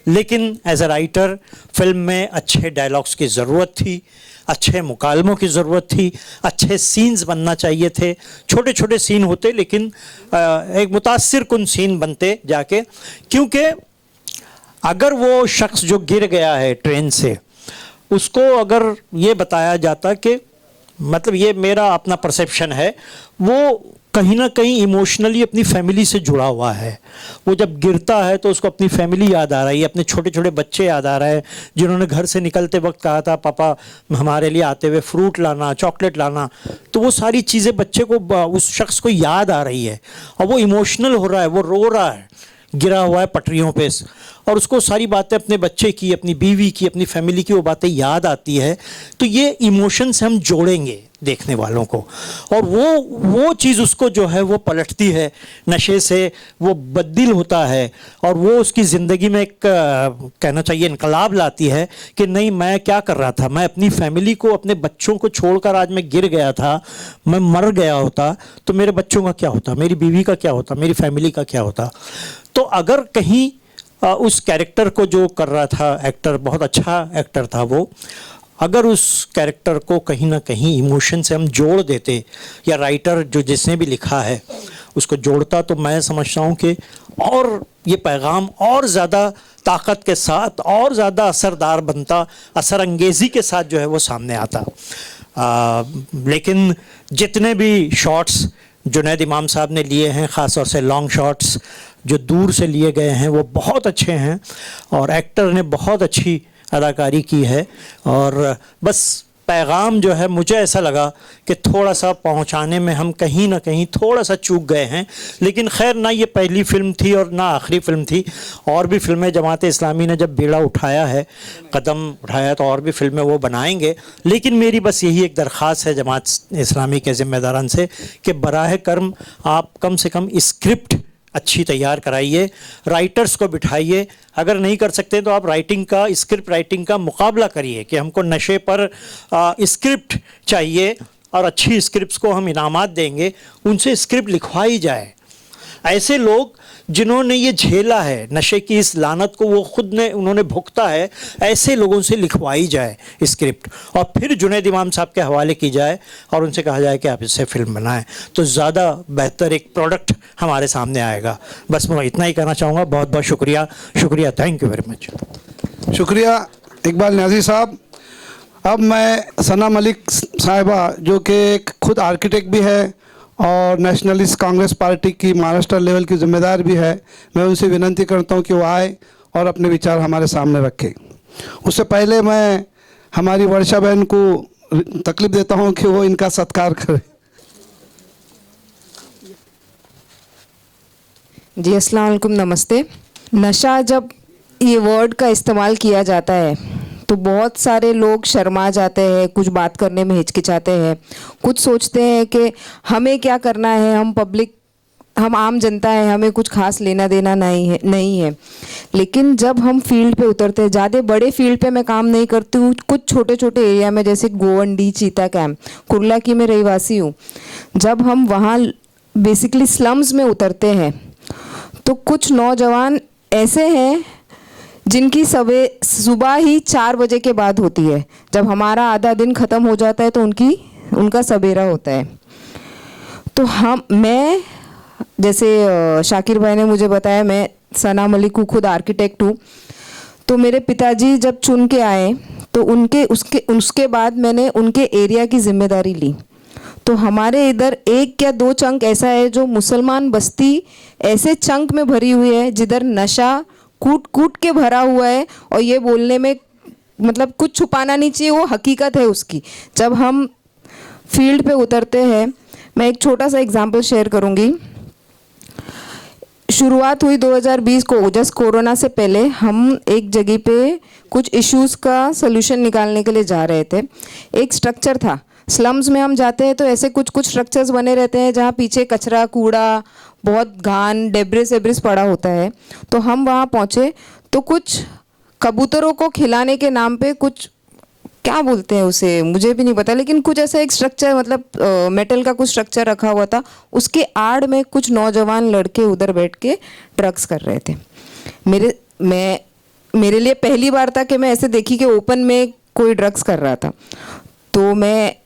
लेकिन एज ए राइटर फिल्म में अच्छे डायलॉग्स की ज़रूरत थी, अच्छे मुकालमों की ज़रूरत थी, अच्छे सीन्स बनना चाहिए थे। छोटे छोटे सीन होते लेकिन एक मुतासिर कुन सीन बनते जाके, क्योंकि अगर वो शख्स जो गिर गया है ट्रेन से, उसको अगर ये बताया जाता कि, मतलब ये मेरा अपना परसेप्शन है, वो कहीं ना कहीं इमोशनली अपनी फैमिली से जुड़ा हुआ है, वो जब गिरता है तो उसको अपनी फैमिली याद आ रही है, अपने छोटे छोटे बच्चे याद आ रहे हैं जिन्होंने घर से निकलते वक्त कहा था पापा हमारे लिए आते हुए फ्रूट लाना, चॉकलेट लाना, तो वो सारी चीज़ें बच्चे को, उस शख्स को याद आ रही है और वो इमोशनल हो रहा है, वो रो रहा है गिरा हुआ है पटरियों पे, और उसको सारी बातें अपने बच्चे की, अपनी बीवी की, अपनी फैमिली की वो बातें याद आती है, तो ये इमोशन से हम जोड़ेंगे देखने वालों को, और वो चीज़ उसको जो है वो पलटती है, नशे से वो बददिल होता है, और वो उसकी ज़िंदगी में एक कहना चाहिए इनकलाब लाती है कि नहीं, मैं क्या कर रहा था, मैं अपनी फैमिली को, अपने बच्चों को छोड़कर आज मैं गिर गया था, मैं मर गया होता तो मेरे बच्चों का क्या होता, मेरी बीवी का क्या होता, मेरी फैमिली का क्या होता। तो अगर कहीं उस कैरेक्टर को जो कर रहा था एक्टर, बहुत अच्छा एक्टर था वो, अगर उस कैरेक्टर को कहीं ना कहीं इमोशन से हम जोड़ देते, या राइटर जो जिसने भी लिखा है उसको जोड़ता, तो मैं समझता हूँ कि और ये पैगाम और ज़्यादा ताकत के साथ और ज़्यादा असरदार बनता, असर अंगेज़ी के साथ जो है वो सामने आता। लेकिन जितने भी शॉट्स जुनैद इमाम साहब ने लिए हैं, ख़ास तौर से लॉन्ग शॉट्स जो दूर से लिए गए हैं, वो बहुत अच्छे हैं, और एक्टर ने बहुत अच्छी अदाकारी की है। और बस पैगाम जो है, मुझे ऐसा लगा कि थोड़ा सा पहुंचाने में हम कहीं ना कहीं थोड़ा सा चूक गए हैं, लेकिन खैर ना ये पहली फ़िल्म थी और ना आखिरी फ़िल्म थी, और भी फिल्में जमात इस्लामी ने जब बेड़ा उठाया है, कदम उठाया, तो और भी फिल्में वो बनाएंगे। लेकिन मेरी बस यही एक दरख्वास्त है जमात इस्लामी के ज़िम्मेदारान से कि बराह करम आप कम से कम स्क्रिप्ट अच्छी तैयार कराइए, राइटर्स को बिठाइए, अगर नहीं कर सकते तो आप राइटिंग का, स्क्रिप्ट राइटिंग का मुकाबला करिए कि हमको नशे पर स्क्रिप्ट चाहिए, और अच्छी स्क्रिप्ट्स को हम इनामात देंगे, उनसे स्क्रिप्ट लिखवाई जाए। ऐसे लोग जिन्होंने ये झेला है, नशे की इस लानत को वो खुद ने, उन्होंने भुगता है, ऐसे लोगों से लिखवाई जाए स्क्रिप्ट, और फिर जुनैद इमाम साहब के हवाले की जाए और उनसे कहा जाए कि आप इससे फिल्म बनाएं, तो ज़्यादा बेहतर एक प्रोडक्ट हमारे सामने आएगा। बस मैं इतना ही कहना चाहूँगा। बहुत बहुत शुक्रिया, शुक्रिया, थैंक यू वेरी मच। शुक्रिया इकबाल न्याजी साहब। अब मैं सना मलिक साहिबा, जो कि एक खुद आर्किटेक्ट भी है और नेशनलिस्ट कांग्रेस पार्टी की महाराष्ट्र लेवल की जिम्मेदार भी है, मैं उनसे विनती करता हूं कि वो आए और अपने विचार हमारे सामने रखें। उससे पहले मैं हमारी वर्षा बहन को तकलीफ देता हूं कि वो इनका सत्कार करें। जी अस्सलाम वालेकुम, नमस्ते। नशा जब ये वर्ड का इस्तेमाल किया जाता है तो बहुत सारे लोग शर्मा जाते हैं, कुछ बात करने में हिचकिचाते हैं, कुछ सोचते हैं कि हमें क्या करना है, हम पब्लिक, हम आम जनता है, हमें कुछ खास लेना देना नहीं है। लेकिन जब हम फील्ड पे उतरते हैं, ज़्यादा बड़े फील्ड पे मैं काम नहीं करती हूँ, कुछ छोटे छोटे एरिया में, जैसे गोवंडी, चीता कैंप, कुर्ला की मैं रहवासी हूँ, जब हम वहाँ बेसिकली स्लम्स में उतरते हैं तो कुछ नौजवान ऐसे हैं जिनकी सुबह ही 4 बजे के बाद होती है, जब हमारा आधा दिन ख़त्म हो जाता है तो उनका सवेरा होता है। तो मैं जैसे शाकिर भाई ने मुझे बताया, मैं सना मलिक हूँ, खुद आर्किटेक्ट हूँ, तो मेरे पिताजी जब चुन के आए तो उसके बाद मैंने उनके एरिया की जिम्मेदारी ली। तो हमारे इधर 1 या 2 चंक ऐसा है जो मुसलमान बस्ती ऐसे चंक में भरी हुई है जिधर नशा कूट कूट के भरा हुआ है, और ये बोलने में मतलब कुछ छुपाना नहीं चाहिए, वो हकीकत है उसकी। जब हम फील्ड पे उतरते हैं, मैं एक छोटा सा एग्जांपल शेयर करूंगी। शुरुआत हुई 2020 को, जस्ट कोरोना से पहले हम एक जगह पे कुछ इश्यूज़ का सलूशन निकालने के लिए जा रहे थे। एक स्ट्रक्चर था, स्लम्स में हम जाते हैं तो ऐसे कुछ स्ट्रक्चर्स बने रहते हैं जहाँ पीछे कचरा, कूड़ा, बहुत घान, डेब्रिस पड़ा होता है। तो हम वहाँ पहुँचे तो कुछ कबूतरों को खिलाने के नाम पे कुछ, क्या बोलते हैं उसे, मुझे भी नहीं पता, लेकिन कुछ ऐसा एक स्ट्रक्चर, मतलब मेटल का कुछ स्ट्रक्चर रखा हुआ था, उसके आड़ में कुछ नौजवान लड़के उधर बैठ के ड्रग्स कर रहे थे। मेरे लिए पहली बार था कि मैं ऐसे देखी कि ओपन में कोई ड्रग्स कर रहा था, तो मैं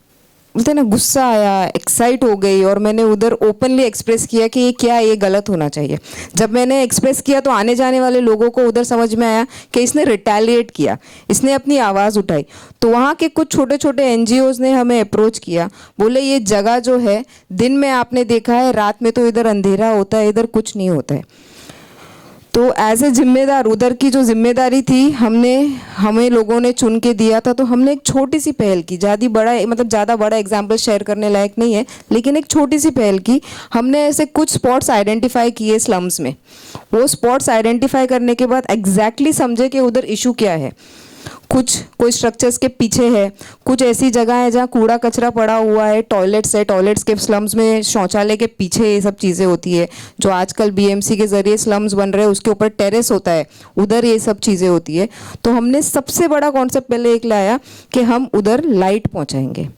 बोलते ना गुस्सा आया, एक्साइट हो गई, और मैंने उधर ओपनली एक्सप्रेस किया कि ये गलत होना चाहिए। जब मैंने एक्सप्रेस किया तो आने जाने वाले लोगों को उधर समझ में आया कि इसने रिटेलिएट किया, इसने अपनी आवाज़ उठाई। तो वहाँ के कुछ छोटे छोटे NGOs ने हमें अप्रोच किया, बोले ये जगह जो है दिन में आपने देखा है, रात में तो इधर अंधेरा होता है, इधर कुछ नहीं होता है। तो एज ए जिम्मेदार उधर की जो जिम्मेदारी थी हमें लोगों ने चुन के दिया था, तो हमने एक छोटी सी पहल की, ज़्यादा बड़ा एग्जाम्पल शेयर करने लायक नहीं है, लेकिन एक छोटी सी पहल की। हमने ऐसे कुछ स्पॉट्स आइडेंटिफाई किए स्लम्स में। वो स्पॉट्स आइडेंटिफाई करने के बाद एग्जैक्टली समझे कि उधर इशू क्या है। कोई स्ट्रक्चर्स के पीछे है, कुछ ऐसी जगह है जहाँ कूड़ा कचरा पड़ा हुआ है, टॉयलेट्स के स्लम्स में शौचालय के पीछे ये सब चीज़ें होती है। जो आजकल बीएमसी के ज़रिए स्लम्स बन रहे हैं उसके ऊपर टेरेस होता है, उधर ये सब चीज़ें होती है। तो हमने सबसे बड़ा कॉन्सेप्ट पहले एक लाया कि हम उधर लाइट पहुँचाएंगे।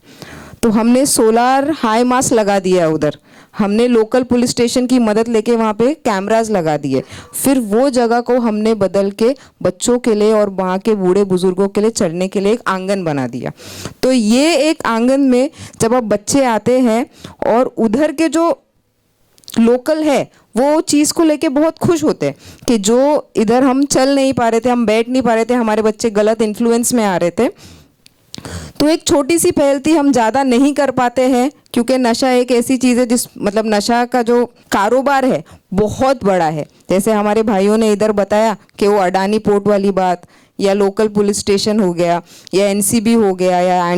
तो हमने सोलार हाई मास्ट लगा दिया उधर, हमने लोकल पुलिस स्टेशन की मदद लेके वहाँ पे कैमरास लगा दिए। फिर वो जगह को हमने बदल के बच्चों के लिए और वहाँ के बूढ़े बुजुर्गों के लिए चढ़ने के लिए एक आंगन बना दिया। तो ये एक आंगन में जब अब बच्चे आते हैं और उधर के जो लोकल है वो चीज़ को लेके बहुत खुश होते हैं कि जो इधर हम चल नहीं पा रहे थे, हम बैठ नहीं पा रहे थे, हमारे बच्चे गलत इन्फ्लुएंस में आ रहे थे। तो एक छोटी सी पहल थी, हम ज़्यादा नहीं कर पाते हैं क्योंकि नशा एक ऐसी चीज़ है नशा का जो कारोबार है बहुत बड़ा है। जैसे हमारे भाइयों ने इधर बताया कि वो अडानी पोर्ट वाली बात, या लोकल पुलिस स्टेशन हो गया, या एनसीबी हो गया, या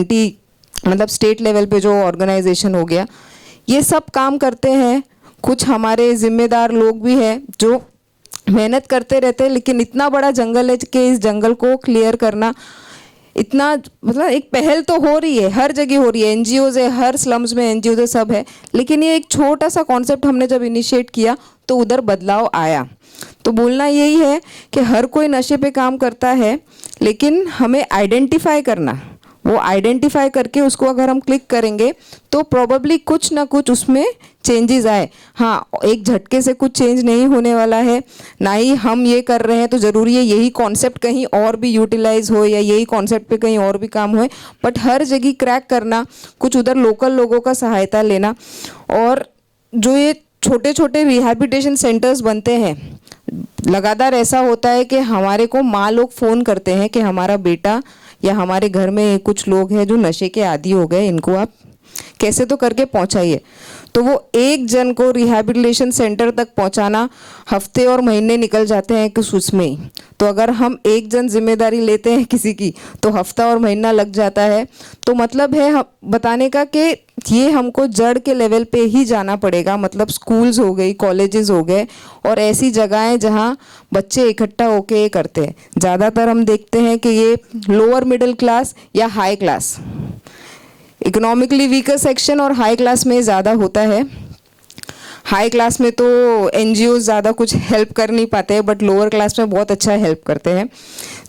स्टेट लेवल पे जो ऑर्गेनाइजेशन हो गया, ये सब काम करते हैं। कुछ हमारे जिम्मेदार लोग भी हैं जो मेहनत करते रहते हैं, लेकिन इतना बड़ा जंगल है कि इस जंगल को क्लियर करना इतना एक पहल तो हो रही है, हर जगह हो रही है, एनजीओज है, हर स्लम्स में एनजीओज है, सब है, लेकिन ये एक छोटा सा कॉन्सेप्ट हमने जब इनिशिएट किया तो उधर बदलाव आया। तो बोलना यही है कि हर कोई नशे पे काम करता है, लेकिन हमें आइडेंटिफाई करना, वो आइडेंटिफाई करके उसको अगर हम क्लिक करेंगे तो प्रोबेबली कुछ ना कुछ उसमें चेंजेस आए। हाँ, एक झटके से कुछ चेंज नहीं होने वाला है, ना ही हम ये कर रहे हैं तो ज़रूरी है यही कॉन्सेप्ट कहीं और भी यूटिलाइज हो या यही कॉन्सेप्ट पे कहीं और भी काम होए, बट हर जगह क्रैक करना, कुछ उधर लोकल लोगों का सहायता लेना। और जो ये छोटे छोटे रिहैबिलिटेशन सेंटर्स बनते हैं, लगातार ऐसा होता है कि हमारे को माँ लोग फ़ोन करते हैं कि हमारा बेटा या हमारे घर में कुछ लोग हैं जो नशे के आदी हो गए, इनको आप कैसे तो करके पहुंचाइए। तो वो एक जन को रिहैबिलिटेशन सेंटर तक पहुंचाना हफ्ते और महीने निकल जाते हैं कुछ उसमें ही। तो अगर हम एक जन जिम्मेदारी लेते हैं किसी की तो हफ्ता और महीना लग जाता है। तो मतलब है बताने का कि ये हमको जड़ के लेवल पे ही जाना पड़ेगा, स्कूल्स हो गई, कॉलेजेस हो गए और ऐसी जगहें जहाँ बच्चे इकट्ठा होके करते हैं। ज़्यादातर हम देखते हैं कि ये लोअर मिडिल क्लास या high class, economically weaker section और हाई क्लास में ज़्यादा होता है। हाई क्लास में तो एनजीओ ज़्यादा कुछ हेल्प कर नहीं पाते हैं, बट लोअर क्लास में बहुत अच्छा हेल्प करते हैं।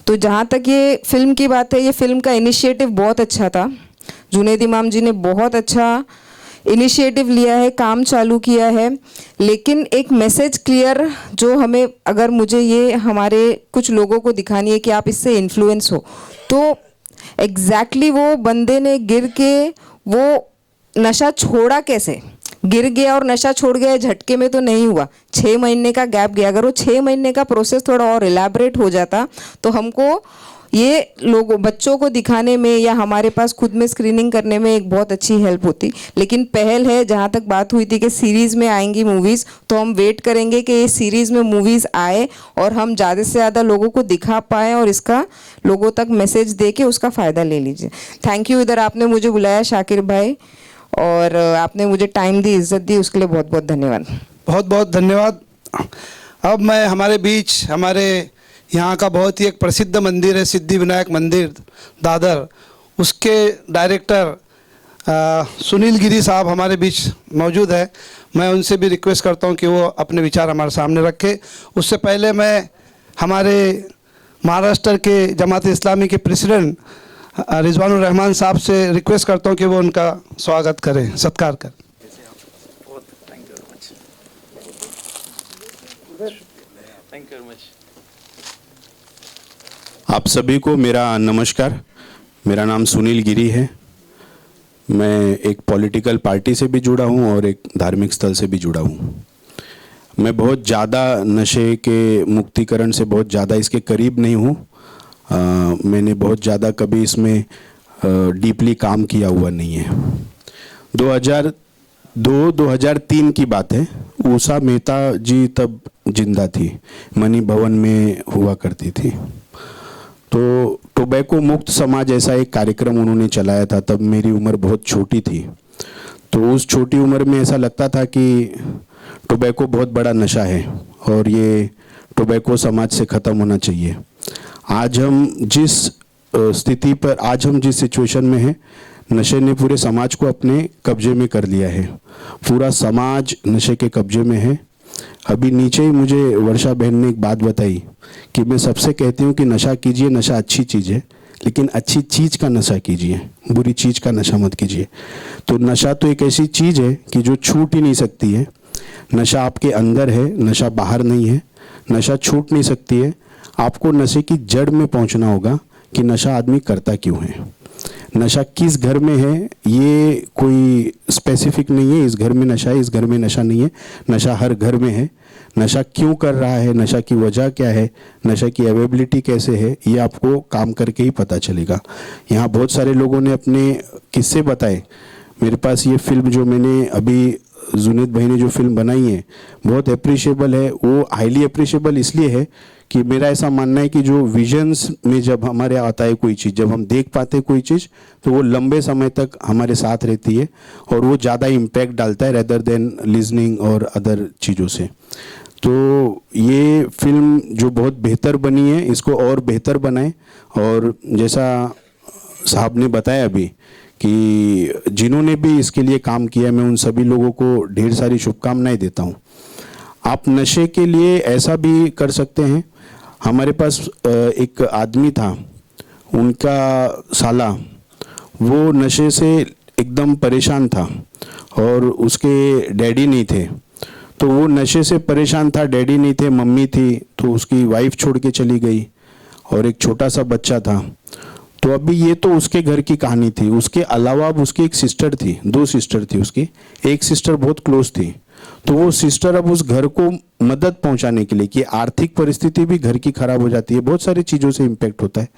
तो जहाँ तक ये फिल्म की बात है, ये फिल्म का इनिशिएटिव बहुत अच्छा था। जुनैद इमाम जी ने बहुत अच्छा इनिशिएटिव लिया है, काम चालू किया है, लेकिन एक मैसेज क्लियर जो हमें, अगर मुझे ये हमारे कुछ लोगों को दिखानी है कि आप इससे इन्फ्लुएंस हो, तो एग्जैक्टली वो बंदे ने गिर के वो नशा छोड़ा कैसे, गिर गया और नशा छोड़ गया, झटके में तो नहीं हुआ, 6 महीने का गैप गया। अगर वो 6 महीने का प्रोसेस थोड़ा और इलैबोरेट हो जाता तो हमको ये लोगों बच्चों को दिखाने में या हमारे पास खुद में स्क्रीनिंग करने में एक बहुत अच्छी हेल्प होती। लेकिन पहल है, जहाँ तक बात हुई थी कि सीरीज़ में आएंगी मूवीज़, तो हम वेट करेंगे कि ये सीरीज़ में मूवीज़ आए और हम ज़्यादा से ज़्यादा लोगों को दिखा पाएँ और इसका लोगों तक मैसेज दे के उसका फ़ायदा ले लीजिए। थैंक यू, इधर आपने मुझे बुलाया शाकिर भाई, और आपने मुझे टाइम दी, इज्जत दी, उसके लिए बहुत बहुत धन्यवाद। बहुत बहुत धन्यवाद। अब मैं हमारे बीच, हमारे यहाँ का बहुत ही एक प्रसिद्ध मंदिर है सिद्धि विनायक मंदिर दादर, उसके डायरेक्टर सुनील गिरी साहब हमारे बीच मौजूद है। मैं उनसे भी रिक्वेस्ट करता हूँ कि वो अपने विचार हमारे सामने रखें। उससे पहले मैं हमारे महाराष्ट्र के जमात इस्लामी के प्रेसिडेंट रिजवानुर रहमान साहब से रिक्वेस्ट करता हूँ कि वो उनका स्वागत करें, सत्कार करें। आप सभी को मेरा नमस्कार। मेरा नाम सुनील गिरी है। मैं एक पॉलिटिकल पार्टी से भी जुड़ा हूँ और एक धार्मिक स्थल से भी जुड़ा हूँ। मैं बहुत ज़्यादा नशे के मुक्तिकरण से बहुत ज़्यादा इसके करीब नहीं हूँ। मैंने बहुत ज़्यादा कभी इसमें डीपली काम किया हुआ नहीं है। 2002-2003 की बात है। उषा मेहता जी तब जिंदा थी, मणि भवन में हुआ करती थी। तो टोबैको मुक्त समाज ऐसा एक कार्यक्रम उन्होंने चलाया था, तब मेरी उम्र बहुत छोटी थी। तो उस छोटी उम्र में ऐसा लगता था कि टोबैको बहुत बड़ा नशा है और ये टोबैको समाज से ख़त्म होना चाहिए। आज हम जिस स्थिति पर, आज हम जिस सिचुएशन में हैं, नशे ने पूरे समाज को अपने कब्जे में कर लिया है। पूरा समाज नशे के कब्जे में है। अभी नीचे ही मुझे वर्षा बहन ने एक बात बताई कि मैं सबसे कहती हूँ कि नशा कीजिए, नशा अच्छी चीज़ है, लेकिन अच्छी चीज़ का नशा कीजिए, बुरी चीज़ का नशा मत कीजिए। तो नशा तो एक ऐसी चीज़ है कि जो छूट ही नहीं सकती है। नशा आपके अंदर है, नशा बाहर नहीं है। नशा छूट नहीं सकती है। आपको नशे की जड़ में पहुंचना होगा कि नशा आदमी करता क्यों है, नशा किस घर में है। ये कोई स्पेसिफिक नहीं है, इस घर में नशा है, इस घर में नशा नहीं है। नशा हर घर में है। नशा क्यों कर रहा है, नशा की वजह क्या है, नशा की अवेलेबिलिटी कैसे है, ये आपको काम करके ही पता चलेगा। यहाँ बहुत सारे लोगों ने अपने किस्से बताए। मेरे पास ये फिल्म जो मैंने अभी जुनेद भाई ने जो फिल्म बनाई है बहुत अप्रिशिएबल है। वो हाईली अप्रिशिएबल इसलिए है कि मेरा ऐसा मानना है कि जो विजन्स में जब हमारे आता है कोई चीज़, जब हम देख पाते हैं कोई चीज़, तो वो लंबे समय तक हमारे साथ रहती है और वो ज़्यादा इम्पैक्ट डालता है रेदर देन लिजनिंग और अदर चीज़ों से। तो ये फिल्म जो बहुत बेहतर बनी है, इसको और बेहतर बनाए। और जैसा साहब ने बताया अभी कि जिन्होंने भी इसके लिए काम किया, मैं उन सभी लोगों को ढेर सारी शुभकामनाएं देता हूँ। आप नशे के लिए ऐसा भी कर सकते हैं। हमारे पास एक आदमी था, उनका साला, वो नशे से एकदम परेशान था और उसके डैडी नहीं थे। तो वो नशे से परेशान था, डैडी नहीं थे, मम्मी थी, तो उसकी वाइफ छोड़ के चली गई और एक छोटा सा बच्चा था। तो अभी ये तो उसके घर की कहानी थी। उसके अलावा अब उसकी एक सिस्टर थी, 2 सिस्टर थी उसकी। एक सिस्टर बहुत क्लोज थी, तो वो सिस्टर अब उस घर को मदद पहुंचाने के लिए, कि आर्थिक परिस्थिति भी घर की खराब हो जाती है, बहुत सारी चीज़ों से इम्पैक्ट होता है,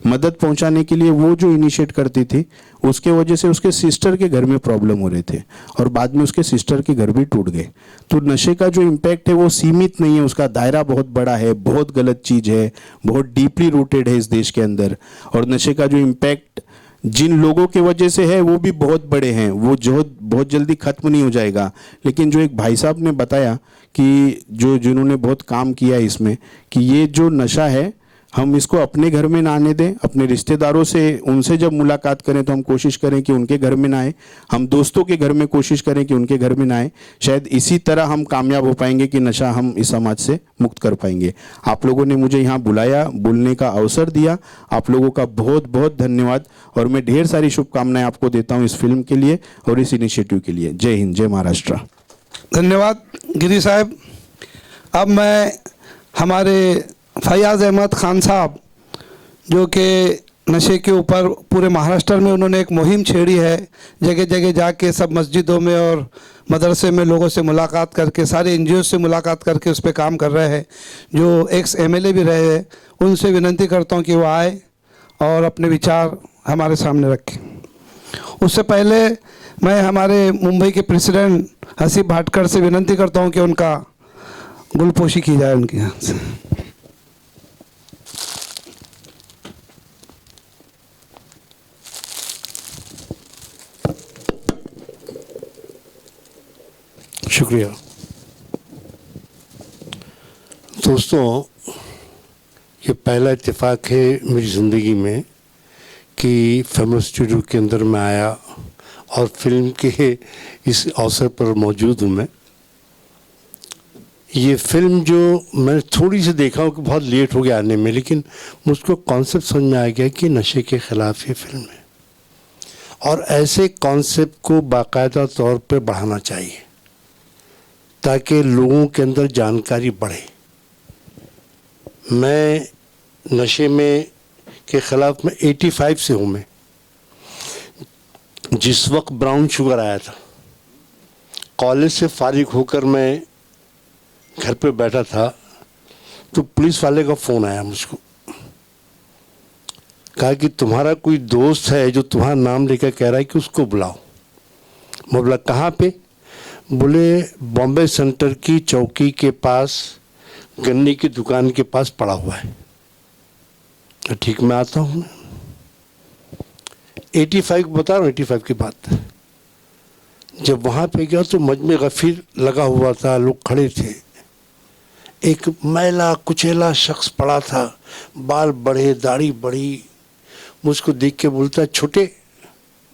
मदद पहुंचाने के लिए वो जो इनिशिएट करती थी, उसके वजह से उसके सिस्टर के घर में प्रॉब्लम हो रहे थे और बाद में उसके सिस्टर के घर भी टूट गए। तो नशे का जो इम्पैक्ट है वो सीमित नहीं है, उसका दायरा बहुत बड़ा है, बहुत गलत चीज़ है, बहुत डीपली रूटेड है इस देश के अंदर। और नशे का जो इम्पैक्ट जिन लोगों की वजह से है वो भी बहुत बड़े हैं, वो जो बहुत जल्दी ख़त्म नहीं हो जाएगा। लेकिन जो एक भाई साहब ने बताया कि जिन्होंने बहुत काम किया इसमें, कि ये जो नशा है हम इसको अपने घर में ना आने दें। अपने रिश्तेदारों से, उनसे जब मुलाकात करें तो हम कोशिश करें कि उनके घर में ना आए। हम दोस्तों के घर में कोशिश करें कि उनके घर में ना आए। शायद इसी तरह हम कामयाब हो पाएंगे कि नशा हम इस समाज से मुक्त कर पाएंगे। आप लोगों ने मुझे यहाँ बुलाया, बोलने का अवसर दिया, आप लोगों का बहुत बहुत धन्यवाद। और मैं ढेर सारी शुभकामनाएं आपको देता हूँ इस फिल्म के लिए और इस इनिशिएटिव के लिए। जय हिंद, जय महाराष्ट्र। धन्यवाद गिरी साहब। अब मैं हमारे फैयाज़ अहमद खान साहब, जो कि नशे के ऊपर पूरे महाराष्ट्र में उन्होंने एक मुहिम छेड़ी है, जगह जगह जाके सब मस्जिदों में और मदरसे में लोगों से मुलाकात करके, सारे एनजीओ से मुलाकात करके उस पर काम कर रहे हैं, जो एक्स एमएलए भी रहे हैं। उनसे विनती करता हूं कि वो आए और अपने विचार हमारे सामने रखें। उससे पहले मैं हमारे मुंबई के प्रेसिडेंट हसीब भाटकर से विनती करता हूं कि उनका गुलपोशी की जाए उनके यहाँ से। शुक्रिया। दोस्तों, ये पहला इत्तेफाक है मेरी ज़िंदगी में कि फेमस स्टूडियो के अंदर मैं आया और फिल्म के इस अवसर पर मौजूद हूँ मैं। ये फिल्म जो मैंने थोड़ी सी देखा हूँ कि बहुत लेट हो गया आने में, लेकिन मुझको कॉन्सेप्ट समझ में आ गया कि नशे के ख़िलाफ़ ये फिल्म है और ऐसे कॉन्सेप्ट को बाकायदा तौर पे बढ़ाना चाहिए ताकि लोगों के अंदर जानकारी बढ़े। मैं नशे में के ख़िलाफ़ में 85 से हूँ। मैं जिस वक्त ब्राउन शुगर आया था, कॉलेज से फारिग होकर मैं घर पे बैठा था तो पुलिस वाले का फ़ोन आया मुझको, कहा कि तुम्हारा कोई दोस्त है जो तुम्हारा नाम लेकर कह रहा है कि उसको बुलाओ। मैं बोला कहाँ पे? बोले बॉम्बे सेंटर की चौकी के पास गन्ने की दुकान के पास पड़ा हुआ है। ठीक, मैं आता हूँ 85 बता रहा हूँ, 85 की बात। जब वहाँ पे गया तो मजमे गफीर लगा हुआ था, लोग खड़े थे। एक मैला कुचेला शख्स पड़ा था, बाल बड़े, दाढ़ी बड़ी। मुझको देख के बोलता, छोटे।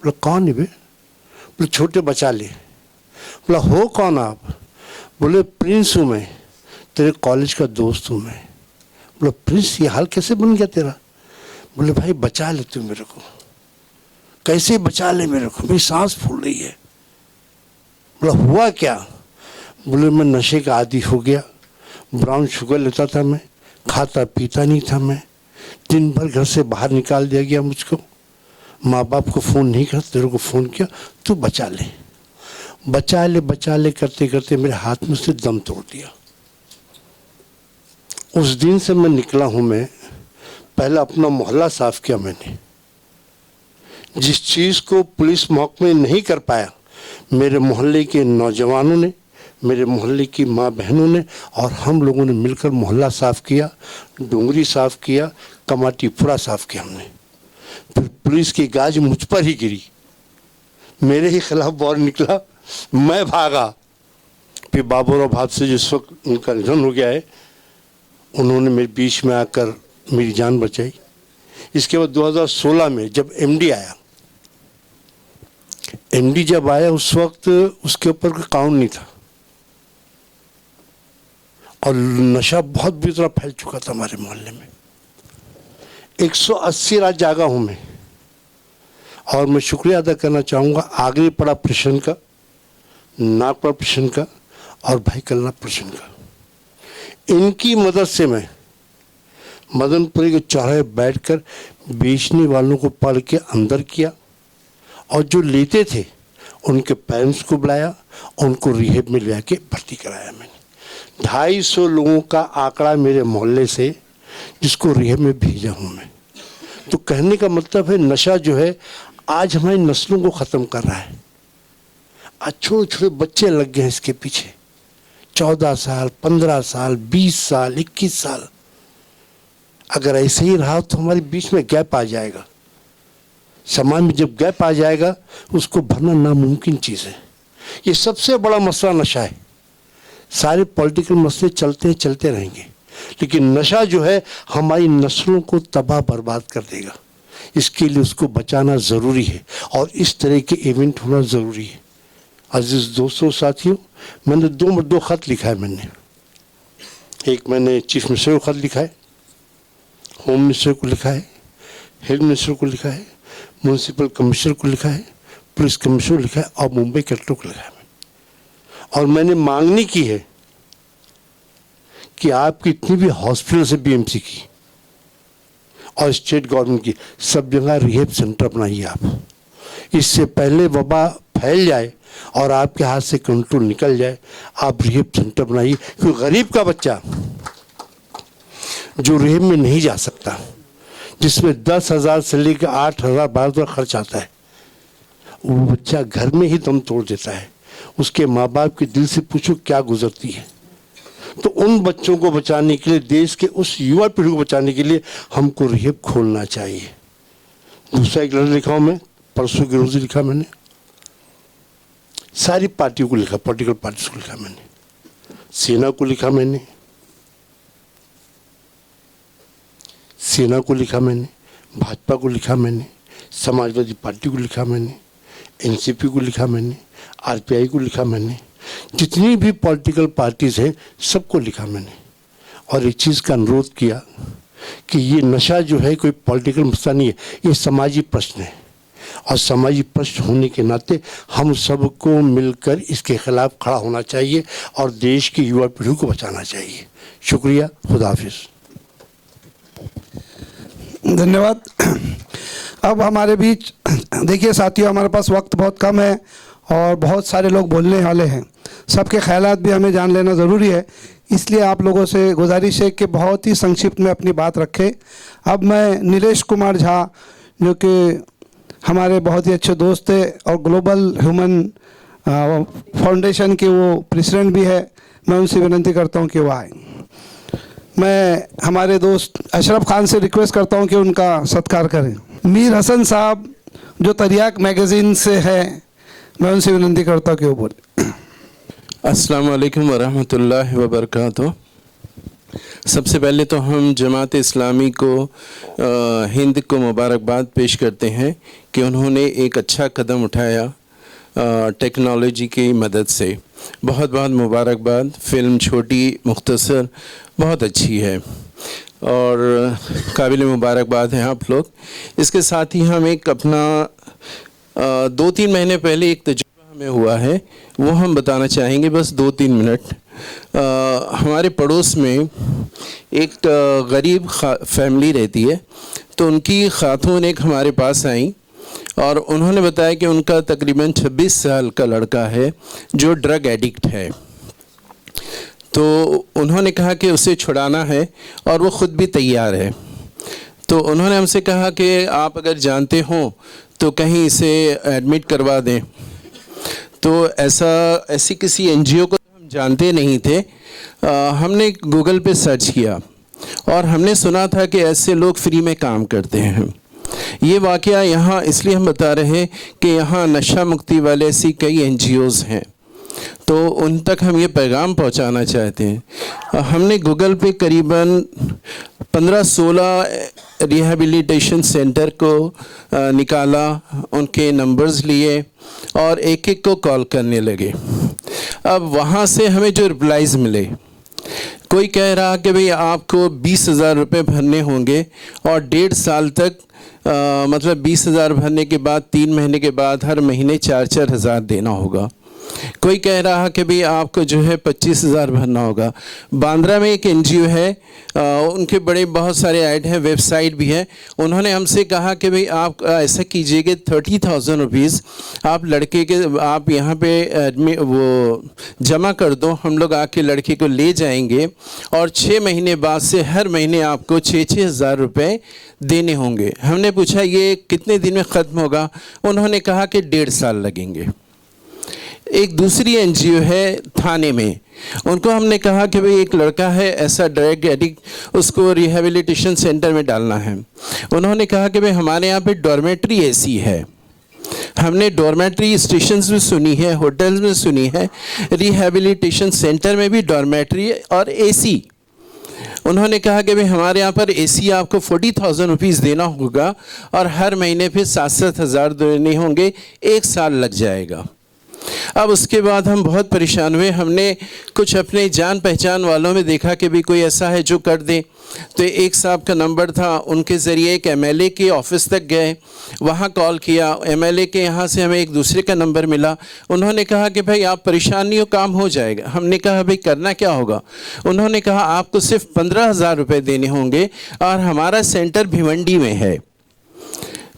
बोला, कौन है बे? बोले, छोटे, बचा ले। बोला, हो कौन आप? बोले, प्रिंस हूँ मैं, तेरे कॉलेज का दोस्त हूँ मैं। बोला, प्रिंस, ये हाल कैसे बन गया तेरा? बोले, भाई बचा ले तू मेरे को। कैसे बचा ले मेरे को? मेरी सांस फूल रही है। बोला, हुआ क्या? बोले, मैं नशे का आदी हो गया, ब्राउन शुगर लेता था मैं, खाता पीता नहीं था मैं, दिन भर घर से बाहर निकाल दिया गया मुझको, माँ बाप को फ़ोन नहीं करते, तेरे को फ़ोन किया, तू बचा ले बचा ले बचा ले करते करते मेरे हाथ में से दम तोड़ दिया। उस दिन से मैं निकला हूँ। मैं पहला अपना मोहल्ला साफ किया मैंने। जिस चीज़ को पुलिस महकमे नहीं कर पाया, मेरे मोहल्ले के नौजवानों ने, मेरे मोहल्ले की माँ बहनों ने और हम लोगों ने मिलकर मोहल्ला साफ़ किया, डोंगरी साफ़ किया, कमाटी पूरा साफ़ किया हमने। फिर पुलिस की गाज मुझ पर ही गिरी, मेरे ही खिलाफ वॉर निकला, मैं भागा। फिर बाबूराव भात से जिस वक्त उनका निधन हो गया है, उन्होंने मेरे बीच में आकर मेरी जान बचाई। इसके बाद 2016 में जब एमडी आया, एमडी जब आया उस वक्त उसके ऊपर कोई कानून नहीं था और नशा बहुत बुरी तरह फैल चुका था हमारे मोहल्ले में। 180 रात जागा हूँ मैं और मैं शुक्रिया अदा करना चाहूँगा आगरी पड़ा प्रश्न का, नागपुर प्रश्न का और भाई कल्ला प्रश्न का। इनकी मदद से मैं मदनपुरी के चौराहे बैठकर बेचने वालों को पढ़ के अंदर किया और जो लेते थे उनके पेरेंट्स को बुलाया, उनको रिहेब में ले आके भर्ती कराया मैंने। 250 लोगों का आंकड़ा मेरे मोहल्ले से जिसको रिहेब में भेजा हूँ मैं। तो कहने का मतलब है नशा जो है आज हमारी नस्लों को ख़त्म कर रहा है। आज छोटे छोटे बच्चे लग गए हैं इसके पीछे, 14 साल, 15 साल, 20 साल, 21 साल। अगर ऐसे ही रहा तो हमारे बीच में गैप आ जाएगा। समाज में जब गैप आ जाएगा उसको भरना नामुमकिन चीज़ है। ये सबसे बड़ा मसला नशा है। सारे पॉलिटिकल मसले चलते रहेंगे, लेकिन नशा जो है हमारी नस्लों को तबाह बर्बाद कर देगा। इसके लिए उसको बचाना ज़रूरी है और इस तरह के इवेंट होना ज़रूरी है। अजीज़ दोस्तों, साथियों, मैंने दो ख़त लिखा है मैंने। एक मैंने चीफ मिनिस्टर को ख़त लिखा है, होम मिनिस्टर को लिखा है, हेल्थ मिनिस्टर को लिखा है, म्यूनसिपल कमिश्नर को लिखा है, पुलिस कमिश्नर को लिखा है और मुंबई कलेक्टर को लिखा है। और मैंने मांगनी की है कि आपकी इतनी भी हॉस्पिटल से बीएमसी की और स्टेट गवर्नमेंट की सब जगह रिहेब सेंटर बनाइए आप। इससे पहले वबा फैल जाए और आपके हाथ से कंट्रोल निकल जाए, आप रिहेब सेंटर बनाइए। क्योंकि गरीब का बच्चा जो रिहेब में नहीं जा सकता, जिसमें 10,000 से लेकर 8,000 12,000 खर्च आता है, वो बच्चा घर में ही दम तोड़ देता है। उसके माँ बाप के दिल से पूछो क्या गुजरती है। तो उन बच्चों को बचाने के लिए, देश के उस युवा पीढ़ी को बचाने के लिए हमको रिहेब खोलना चाहिए। दूसरा एक लेटर लिखा हूँ मैं, परसों के रोज लिखा मैंने, सारी पार्टियों को लिखा, पॉलिटिकल पार्टीज को लिखा मैंने, सेना को लिखा मैंने, सेना को लिखा मैंने, भाजपा को लिखा मैंने, समाजवादी पार्टी को लिखा मैंने, एनसीपी को लिखा मैंने, आरपीआई को लिखा मैंने, जितनी भी पॉलिटिकल पार्टीज हैं सबको लिखा मैंने। और एक चीज़ का अनुरोध किया कि ये नशा जो है कोई पॉलिटिकल मसला नहीं है, ये समाजी प्रश्न है और समाजी प्रश्न होने के नाते हम सबको मिलकर इसके खिलाफ खड़ा होना चाहिए और देश की युवा पीढ़ी को बचाना चाहिए। शुक्रिया, खुदा हाफिज़। धन्यवाद। अब हमारे बीच देखिए साथियों, हमारे पास वक्त बहुत कम है और बहुत सारे लोग बोलने वाले हैं। सबके ख्यालात भी हमें जान लेना ज़रूरी है, इसलिए आप लोगों से गुजारिश है कि बहुत ही संक्षिप्त में अपनी बात रखें। अब मैं नीलेश कुमार झा, जो कि हमारे बहुत ही अच्छे दोस्त थे और ग्लोबल ह्यूमन फाउंडेशन के वो प्रेसिडेंट भी है, मैं उनसे विनती करता हूँ कि वो आए। मैं हमारे दोस्त अशरफ खान से रिक्वेस्ट करता हूं कि उनका सत्कार करें। मीर हसन साहब जो तरियाक मैगज़ीन से है, मैं उनसे विनती करता हूं कि वो बोले। अस्सलाम वालेकुम वरहमतुल्लाहि वबरकातुहू। सबसे पहले तो हम जमात इस्लामी को हिंद को मुबारकबाद पेश करते हैं कि उन्होंने एक अच्छा कदम उठाया टेक्नोलॉजी की मदद से। बहुत बहुत मुबारकबाद। फ़िल्म छोटी मुख्तसर बहुत अच्छी है और काबिल मुबारकबाद हैं आप लोग। इसके साथ ही हम एक अपना 2-3 महीने पहले एक तजुर्बा हमें हुआ है, वो हम बताना चाहेंगे, बस 2-3 मिनट। हमारे पड़ोस में एक गरीब फैमिली रहती है, तो उनकी खातून एक हमारे पास आई और उन्होंने बताया कि उनका तकरीबन 26 साल का लड़का है जो ड्रग एडिक्ट है। तो उन्होंने कहा कि उसे छुड़ाना है और वो ख़ुद भी तैयार है। तो उन्होंने हमसे कहा कि आप अगर जानते हो तो कहीं इसे एडमिट करवा दें। तो ऐसी किसी एनजीओ को हम जानते नहीं थे। हमने गूगल पे सर्च किया और हमने सुना था कि ऐसे लोग फ्री में काम करते हैं। ये वाक़या यहाँ इसलिए हम बता रहे हैं कि यहाँ नशा मुक्ति वाले ऐसी कई एनजीओज़ हैं, तो उन तक हम ये पैगाम पहुँचाना चाहते हैं। हमने गूगल पे करीबन 15-16 रिहैबिलिटेशन सेंटर को निकाला, उनके नंबर्स लिए और एक एक को कॉल करने लगे। अब वहाँ से हमें जो रिप्लाइज़ मिले, कोई कह रहा कि भाई आपको 20,000 रुपये भरने होंगे और 1.5 साल तक मतलब 20,000 भरने के बाद 3 महीने के बाद हर महीने 4-4 हज़ार देना होगा। कोई कह रहा कि भाई आपको जो है 25,000 भरना होगा। बांद्रा में एक एनजीओ है, उनके बड़े बहुत सारे ऐड हैं, वेबसाइट भी है। उन्होंने हमसे कहा कि भाई आप ऐसा कीजिएगा 30,000 रुपीज़ आप लड़के के आप यहाँ पे वो जमा कर दो, हम लोग आके लड़के को ले जाएंगे और 6 महीने बाद से हर महीने आपको 6-6 हज़ार रुपये देने होंगे। हमने पूछा ये कितने दिन में ख़त्म होगा? उन्होंने कहा कि 1.5 साल लगेंगे। एक दूसरी एनजीओ है थाने में, उनको हमने कहा कि भाई एक लड़का है ऐसा ड्रग एडिक्ट, उसको रिहैबिलिटेशन सेंटर में डालना है। उन्होंने कहा कि भाई हमारे यहाँ पे डॉर्मेट्री एसी है। हमने डॉर्मेट्री स्टेशंस में सुनी है, होटल्स में सुनी है, रिहैबिलिटेशन सेंटर में भी डॉर्मेट्री और एसी। उन्होंने कहा कि भाई हमारे यहाँ पर एसी आपको 40,000 रुपीज़ देना होगा और हर महीने फिर 7-7 हज़ार देने होंगे, 1 साल लग जाएगा। अब उसके बाद हम बहुत परेशान हुए। हमने कुछ अपने जान पहचान वालों में देखा कि भी कोई ऐसा है जो कर दे। तो एक साहब का नंबर था, उनके ज़रिए एक एमएलए के ऑफिस तक गए, वहाँ कॉल किया। एमएलए के यहाँ से हमें एक दूसरे का नंबर मिला। उन्होंने कहा कि भाई आप परेशान नहीं हो, काम हो जाएगा। हमने कहा भाई करना क्या होगा? उन्होंने कहा आपको सिर्फ 15,000 रुपये देने होंगे और हमारा सेंटर भिवंडी में है।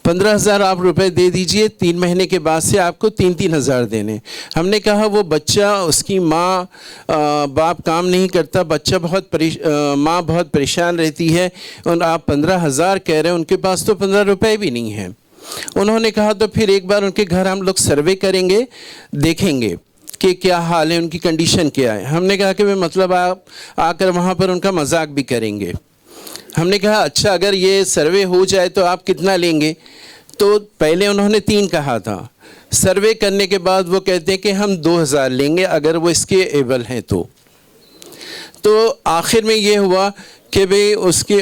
15,000 आप रुपए दे दीजिए, 3 महीने के बाद से आपको 3-3 हज़ार देने। हमने कहा वो बच्चा, उसकी माँ बाप काम नहीं करता, बच्चा माँ बहुत परेशान रहती है और आप 15,000 कह रहे हैं, उनके पास तो 15 रुपये भी नहीं हैं। उन्होंने कहा तो फिर एक बार उनके घर हम लोग सर्वे करेंगे, देखेंगे कि क्या हाल है, उनकी कंडीशन क्या है। हमने कहा कि मतलब आप आकर वहाँ पर उनका मजाक भी करेंगे। हमने कहा अच्छा अगर ये सर्वे हो जाए तो आप कितना लेंगे? तो पहले उन्होंने 3 कहा था, सर्वे करने के बाद वो कहते हैं कि हम 2,000 लेंगे अगर वो इसके एबल हैं तो आखिर में ये हुआ कि भाई उसकी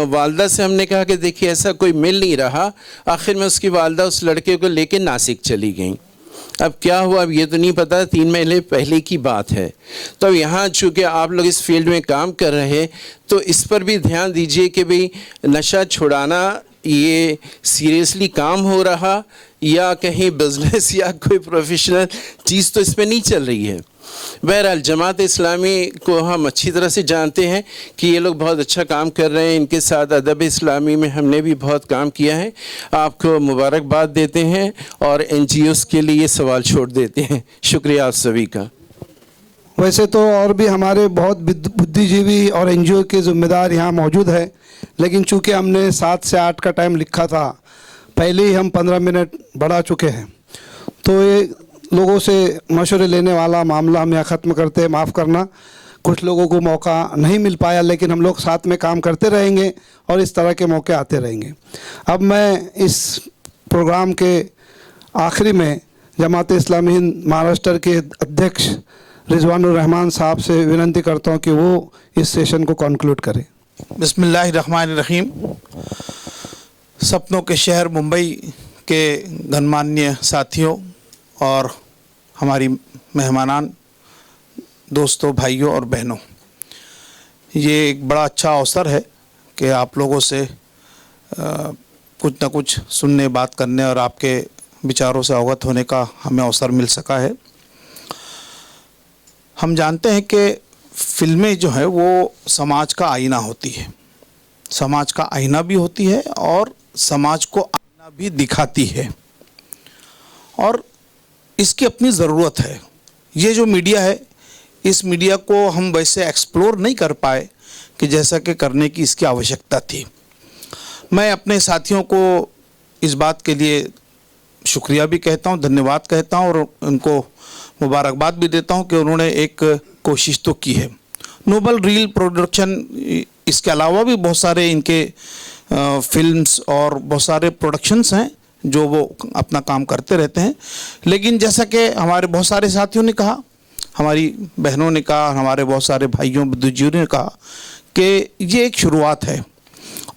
वालदा से हमने कहा कि देखिए ऐसा कोई मिल नहीं रहा। आखिर में उसकी वालदा उस लड़के को लेके नासिक चली गई। अब क्या हुआ अब ये तो नहीं पता, 3 महीने पहले की बात है। तो अब यहाँ चूँकि आप लोग इस फील्ड में काम कर रहे हैं तो इस पर भी ध्यान दीजिए कि भाई नशा छुड़ाना ये सीरियसली काम हो रहा या कहीं बिजनेस या कोई प्रोफेशनल चीज़ तो इसमें नहीं चल रही है। बहरहाल जमात इस्लामी को हम अच्छी तरह से जानते हैं कि ये लोग बहुत अच्छा काम कर रहे हैं। इनके साथ अदब इस्लामी में हमने भी बहुत काम किया है। आपको मुबारकबाद देते हैं और एनजीओस के लिए सवाल छोड़ देते हैं। शुक्रिया आप सभी का। वैसे तो और भी हमारे बहुत बुद्धिजीवी और एनजीओ के ज़िम्मेदार यहाँ मौजूद है, लेकिन चूँकि हमने 7 से 8 का टाइम लिखा था, पहले ही हम 15 मिनट बढ़ा चुके हैं, तो ये लोगों से मशवरे लेने वाला मामला हम यहाँ ख़त्म करते हैं। माफ़ करना, कुछ लोगों को मौका नहीं मिल पाया, लेकिन हम लोग साथ में काम करते रहेंगे और इस तरह के मौके आते रहेंगे। अब मैं इस प्रोग्राम के आखिरी में जमात इस्लामी हिंद महाराष्ट्र के अध्यक्ष रिजवानुर रहमान साहब से विनती करता हूं कि वो इस सेशन को कंक्लूड करें। बिस्मिल्लाहिर्रहमानिर्रहीम। सपनों के शहर मुंबई के गणमान्य साथियों और हमारी मेहमानान, दोस्तों, भाइयों और बहनों, ये एक बड़ा अच्छा अवसर है कि आप लोगों से कुछ ना कुछ सुनने, बात करने और आपके विचारों से अवगत होने का हमें अवसर मिल सका है। हम जानते हैं कि फिल्में जो है वो समाज का आईना होती है, समाज का आईना भी होती है और समाज को आईना भी दिखाती है, और इसकी अपनी ज़रूरत है। ये जो मीडिया है, इस मीडिया को हम वैसे एक्सप्लोर नहीं कर पाए कि जैसा कि करने की इसकी आवश्यकता थी। मैं अपने साथियों को इस बात के लिए शुक्रिया भी कहता हूँ, धन्यवाद कहता हूँ और उनको मुबारकबाद भी देता हूँ कि उन्होंने एक कोशिश तो की है। नोबल रील प्रोडक्शन, इसके अलावा भी बहुत सारे इनके फिल्म्स और बहुत सारे प्रोडक्शंस हैं जो वो अपना काम करते रहते हैं। लेकिन जैसा कि हमारे बहुत सारे साथियों ने कहा, हमारी बहनों ने कहा, हमारे बहुत सारे भाइयों बुजुर्गों ने कहा कि ये एक शुरुआत है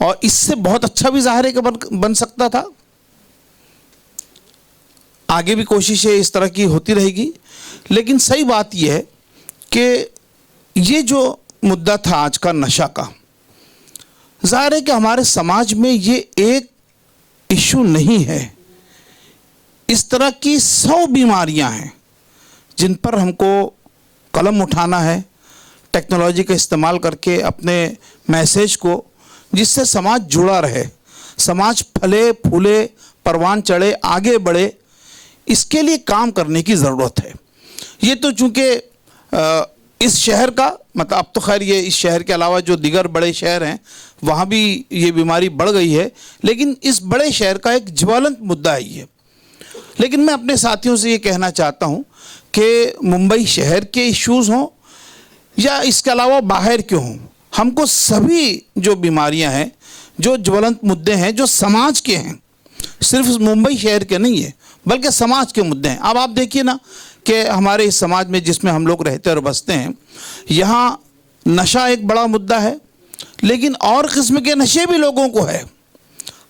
और इससे बहुत अच्छा भी ज़ाहिर है कि बन सकता था। आगे भी कोशिशें इस तरह की होती रहेगी। लेकिन सही बात यह है कि ये जो मुद्दा था आज का नशा का, ज़ाहिर है कि हमारे समाज में ये एक इशू नहीं है। इस तरह की 100 बीमारियां हैं जिन पर हमको कलम उठाना है, टेक्नोलॉजी का इस्तेमाल करके अपने मैसेज को, जिससे समाज जुड़ा रहे, समाज फले फूले, परवान चढ़े, आगे बढ़े, इसके लिए काम करने की ज़रूरत है। ये तो चूँकि इस शहर का मतलब, अब तो खैर ये इस शहर के अलावा जो दीगर बड़े शहर हैं वहाँ भी ये बीमारी बढ़ गई है, लेकिन इस बड़े शहर का एक ज्वलंत मुद्दा है ये। लेकिन मैं अपने साथियों से ये कहना चाहता हूँ कि मुंबई शहर के इश्यूज़ हों या इसके अलावा बाहर के हों, हमको सभी जो बीमारियां हैं, जो ज्वलंत मुद्दे हैं, जो समाज के हैं, सिर्फ मुंबई शहर के नहीं है बल्कि समाज के मुद्दे हैं। अब आप देखिए ना कि हमारे इस समाज में जिसमें हम लोग रहते और बसते हैं, यहाँ नशा एक बड़ा मुद्दा है, लेकिन और किस्म के नशे भी लोगों को है।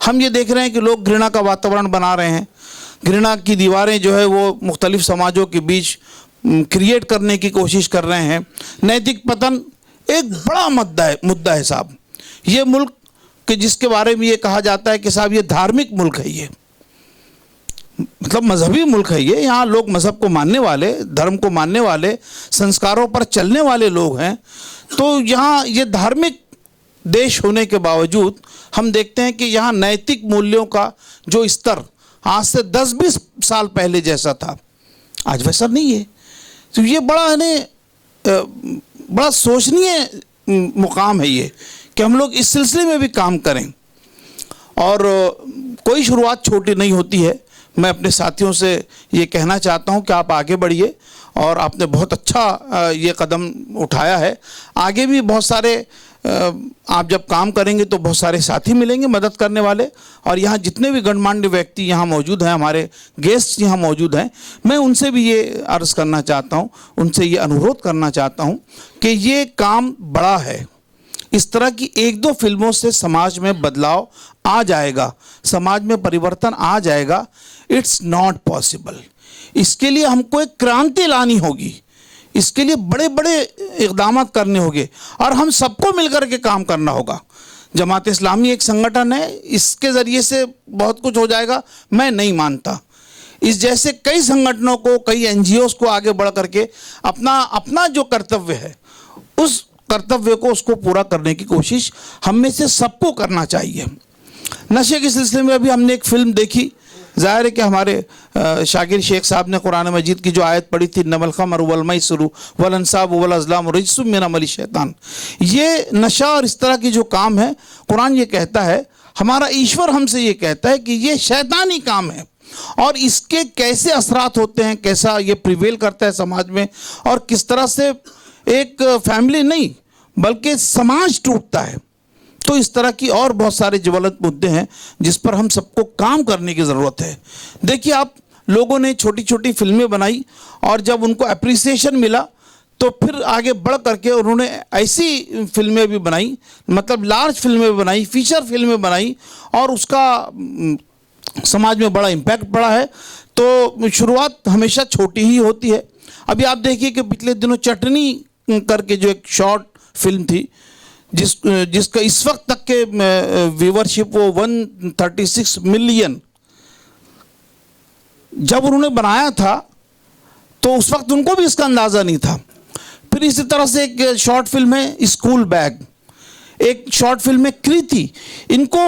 हम ये देख रहे हैं कि लोग घृणा का वातावरण बना रहे हैं, घृणा की दीवारें जो है वो मुख्तलिफ समाजों के बीच क्रिएट करने की कोशिश कर रहे हैं। नैतिक पतन एक बड़ा मुद्दा है साहब। ये मुल्क के जिसके बारे में ये कहा जाता है कि साहब ये धार्मिक मुल्क है, ये मतलब मजहबी मुल्क है ये, यहाँ लोग मजहब को मानने वाले, धर्म को मानने वाले, संस्कारों पर चलने वाले लोग हैं। तो यहाँ ये धार्मिक देश होने के बावजूद हम देखते हैं कि यहाँ नैतिक मूल्यों का जो स्तर आज से 10-20 साल पहले जैसा था, आज वैसा नहीं है। तो ये बड़ा सोचनीय मुकाम है ये कि हम लोग इस सिलसिले में भी काम करें, और कोई शुरुआत छोटी नहीं होती है। मैं अपने साथियों से ये कहना चाहता हूँ कि आप आगे बढ़िए, और आपने बहुत अच्छा ये कदम उठाया है। आगे भी बहुत सारे आप जब काम करेंगे तो बहुत सारे साथी मिलेंगे मदद करने वाले, और यहाँ जितने भी गणमान्य व्यक्ति यहाँ मौजूद हैं, हमारे गेस्ट यहाँ मौजूद हैं, मैं उनसे भी ये अर्ज़ करना चाहता हूँ, उनसे ये अनुरोध करना चाहता हूँ कि ये काम बड़ा है। इस तरह की 1-2 फिल्मों से समाज में बदलाव आ जाएगा, समाज में परिवर्तन आ जाएगा। It's not possible. इसके लिए हमको एक क्रांति लानी होगी, इसके लिए बड़े बड़े इक़दाम करने होंगे, और हम सबको मिलकर के काम करना होगा। जमात इस्लामी एक संगठन है, इसके ज़रिए से बहुत कुछ हो जाएगा, मैं नहीं मानता। इस जैसे कई संगठनों को, कई NGOs को आगे बढ़ करके अपना जो कर्तव्य है, उस कर्तव्य को उसको पूरा करने की कोशिश हम में से सबको करना चाहिए। नशे के सिलसिले में अभी हमने एक फ़िल्म देखी, ज़ाहिर है कि हमारे शाकिर शेख साहब ने कुरान मजीद की जो आयत पढ़ी थी, नमल खमर वल मैसुरु वल अंसाब वल अज़लाम रिज्सुम मिन अमली शैतान, ये नशा और इस तरह की जो काम है, कुरान ये कहता है, हमारा ईश्वर हमसे ये कहता है कि ये शैतानी काम है, और इसके कैसे असरात होते हैं, कैसा ये प्रिवेल करता है समाज में, और किस तरह से एक फैमिली नहीं बल्कि समाज टूटता है। तो इस तरह की और बहुत सारे ज्वलंत मुद्दे हैं जिस पर हम सबको काम करने की ज़रूरत है। देखिए, आप लोगों ने छोटी छोटी फिल्में बनाई और जब उनको अप्रिसिएशन मिला तो फिर आगे बढ़ करके उन्होंने ऐसी फिल्में भी बनाई, मतलब लार्ज फिल्में बनाई, फीचर फिल्में बनाई और उसका समाज में बड़ा इम्पैक्ट पड़ा है। तो शुरुआत हमेशा छोटी ही होती है। अभी आप देखिए कि पिछले दिनों चटनी करके जो एक शॉर्ट फिल्म थी जिसका इस वक्त तक के व्यूवरशिप वो 136 मिलियन, जब उन्होंने बनाया था तो उस वक्त उनको भी इसका अंदाज़ा नहीं था। फिर इसी तरह से एक शॉर्ट फिल्म है स्कूल बैग, एक शॉर्ट फिल्म है कृति, इनको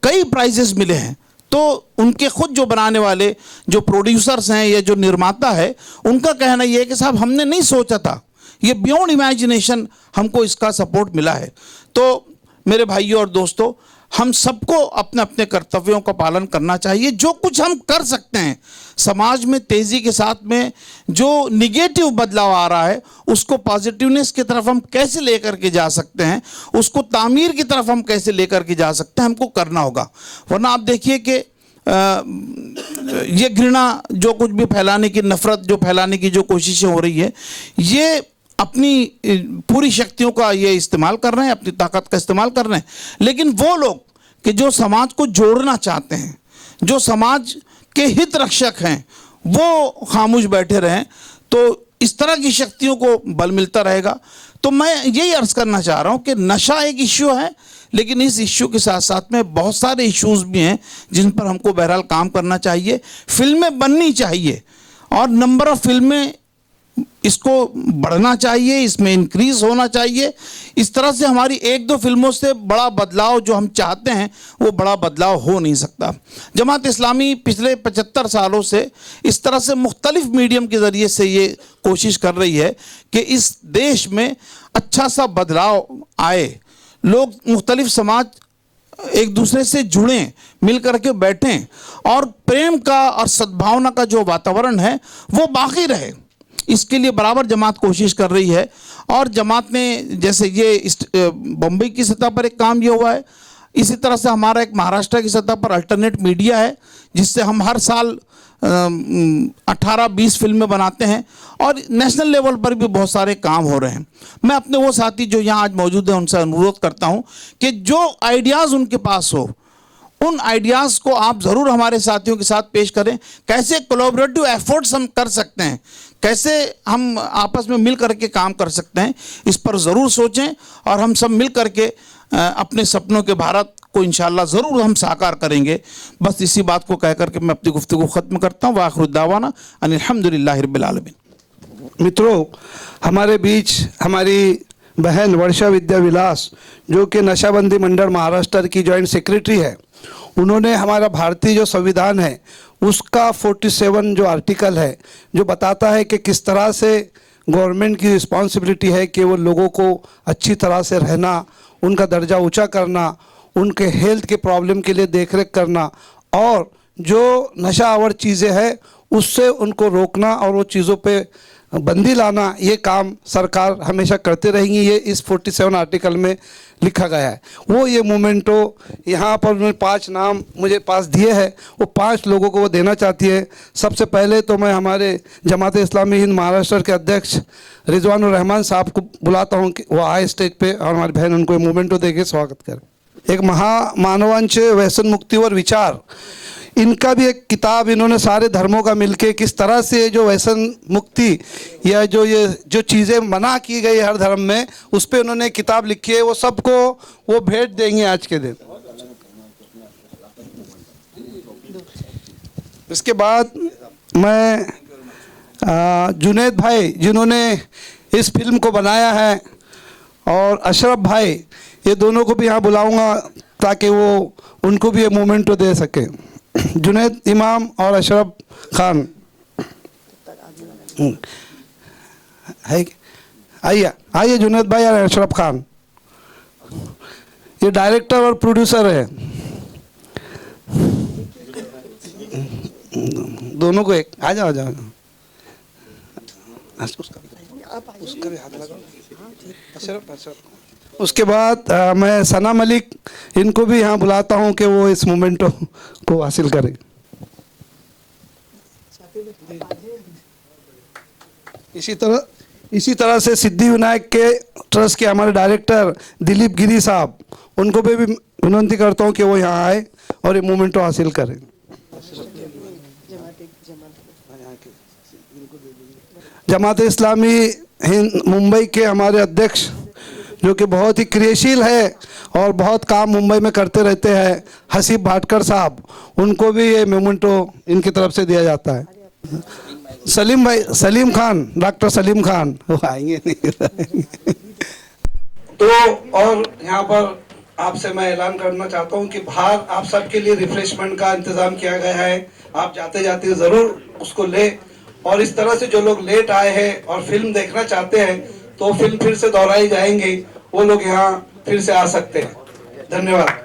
कई प्राइजेस मिले हैं। तो उनके खुद जो बनाने वाले जो प्रोड्यूसर्स हैं या जो निर्माता है, उनका कहना यह है कि साहब हमने नहीं सोचा था, ये बियॉन्ड इमेजिनेशन हमको इसका सपोर्ट मिला है। तो मेरे भाइयों और दोस्तों, हम सबको अपने अपने कर्तव्यों का पालन करना चाहिए। जो कुछ हम कर सकते हैं समाज में तेज़ी के साथ में जो निगेटिव बदलाव आ रहा है उसको पॉजिटिवनेस की तरफ हम कैसे लेकर के जा सकते हैं, उसको तामीर की तरफ हम कैसे लेकर के जा सकते हैं, हमको करना होगा। वरना आप देखिए कि ये घृणा जो कुछ भी फैलाने की, नफ़रत जो फैलाने की जो कोशिशें हो रही है, ये अपनी पूरी शक्तियों का ये इस्तेमाल कर रहे हैं, अपनी ताकत का इस्तेमाल कर रहे हैं। लेकिन वो लोग कि जो समाज को जोड़ना चाहते हैं, जो समाज के हित रक्षक हैं, वो खामोश बैठे रहें तो इस तरह की शक्तियों को बल मिलता रहेगा। तो मैं यही अर्ज करना चाह रहा हूँ कि नशा एक इश्यू है, लेकिन इस इश्यू के साथ साथ में बहुत सारे इश्यूज़ भी हैं जिन पर हमको बहरहाल काम करना चाहिए। फिल्में बननी चाहिए और नंबर ऑफ़ फिल्में इसको बढ़ना चाहिए, इसमें इंक्रीज होना चाहिए। इस तरह से हमारी एक दो फिल्मों से बड़ा बदलाव जो हम चाहते हैं वो बड़ा बदलाव हो नहीं सकता। जमात इस्लामी पिछले 75 सालों से इस तरह से मुख्तलिफ मीडियम के ज़रिए से ये कोशिश कर रही है कि इस देश में अच्छा सा बदलाव आए, लोग मुख्तलिफ समाज एक दूसरे से जुड़ें, मिल करके बैठें और प्रेम का और सद्भावना का जो वातावरण है वो बाकी रहे। इसके लिए बराबर जमात कोशिश कर रही है और जमात ने जैसे ये बम्बई की सतह पर एक काम ये हुआ है, इसी तरह से हमारा एक महाराष्ट्र की सतह पर अल्टरनेट मीडिया है जिससे हम हर साल 18-20 फिल्में बनाते हैं और नेशनल लेवल पर भी बहुत सारे काम हो रहे हैं। मैं अपने वो साथी जो यहाँ आज मौजूद हैं उनसे अनुरोध करता हूँ कि जो आइडियाज़ उनके पास हो उन आइडियाज़ को आप ज़रूर हमारे साथियों के साथ पेश करें। कैसे कोलैबोरेटिव एफर्ट्स हम कर सकते हैं, कैसे हम आपस में मिल करके काम कर सकते हैं, इस पर ज़रूर सोचें और हम सब मिल करके अपने सपनों के भारत को इंशाअल्लाह ज़रूर हम साकार करेंगे। बस इसी बात को कह करके मैं अपनी गुफ्तगू ख़त्म करता हूँ। वाखिर दावाना अनिल हम्दुलिल्लाहि रब्बिल आलमीन। मित्रों, हमारे बीच हमारी बहन वर्षा विद्या विलास जो कि नशाबंदी मंडल महाराष्ट्र की जॉइंट सेक्रेटरी है, उन्होंने हमारा भारतीय जो संविधान है उसका 47 जो आर्टिकल है जो बताता है कि किस तरह से गवर्नमेंट की रिस्पॉन्सिबिलिटी है कि वो लोगों को अच्छी तरह से रहना, उनका दर्जा ऊंचा करना, उनके हेल्थ के प्रॉब्लम के लिए देखरेख करना और जो नशा आवर चीज़ें हैं उससे उनको रोकना और वो चीज़ों पे बंदी लाना, ये काम सरकार हमेशा करते रहेंगी। ये इस 47 आर्टिकल में लिखा गया है। वो ये मोमेंटो यहाँ पर उन्होंने 5 नाम मुझे पास दिए हैं, वो 5 लोगों को वो देना चाहती है। सबसे पहले तो मैं हमारे जमात इस्लामी हिंद महाराष्ट्र के अध्यक्ष रिजवानुर रहमान साहब को बुलाता हूँ कि वो आए स्टेज पे और हमारी बहन उनको मोमेंटो दे के स्वागत करें। एक महामानवांचे व्यसन मुक्तीवर विचार, इनका भी एक किताब इन्होंने सारे धर्मों का मिलके किस तरह से जो व्यसन मुक्ति या जो चीज़ें मना की गई हर धर्म में उस पर उन्होंने किताब लिखी है, वो सबको वो भेंट देंगे आज के दिन। इसके बाद मैं जुनैद भाई जिन्होंने इस फिल्म को बनाया है और अशरफ भाई, ये दोनों को भी यहाँ बुलाऊंगा ताकि वो उनको भी ये मोमेंटो दे सके। जुनैद इमाम और अशरफ खान है, आइए आइए जुनैद भाई और अशरफ खान, ये डायरेक्टर और प्रोड्यूसर है, दोनों को एक आ जाओ उसका भी हाथ लगाओ। उसके बाद मैं सना मलिक इनको भी यहाँ बुलाता हूँ कि वो इस मोमेंटो को हासिल करें। इसी तरह से सिद्धि विनायक के ट्रस्ट के हमारे डायरेक्टर दिलीप गिरी साहब, उनको भी विनती करता हूँ कि वो यहाँ आए और ये मोमेंटो हासिल करें। जमात इस्लामी हिंद मुंबई के हमारे अध्यक्ष जो कि बहुत ही क्रियाशील है और बहुत काम मुंबई में करते रहते हैं, हसीब भाटकर साहब, उनको भी ये मोमेंटो इनकी तरफ से दिया जाता है। सलीम भाई, सलीम खान, डॉक्टर सलीम खान, वो आएंगे नहीं। तो और यहाँ पर आपसे मैं ऐलान करना चाहता हूँ कि बाहर आप सबके लिए रिफ्रेशमेंट का इंतजाम किया गया है, आप जाते जाते ज़रूर उसको ले। और इस तरह से जो लोग लेट आए हैं और फिल्म देखना चाहते हैं तो फिल्म फिर से दोहराई जाएंगी, वो लोग यहाँ फिर से आ सकते हैं। धन्यवाद।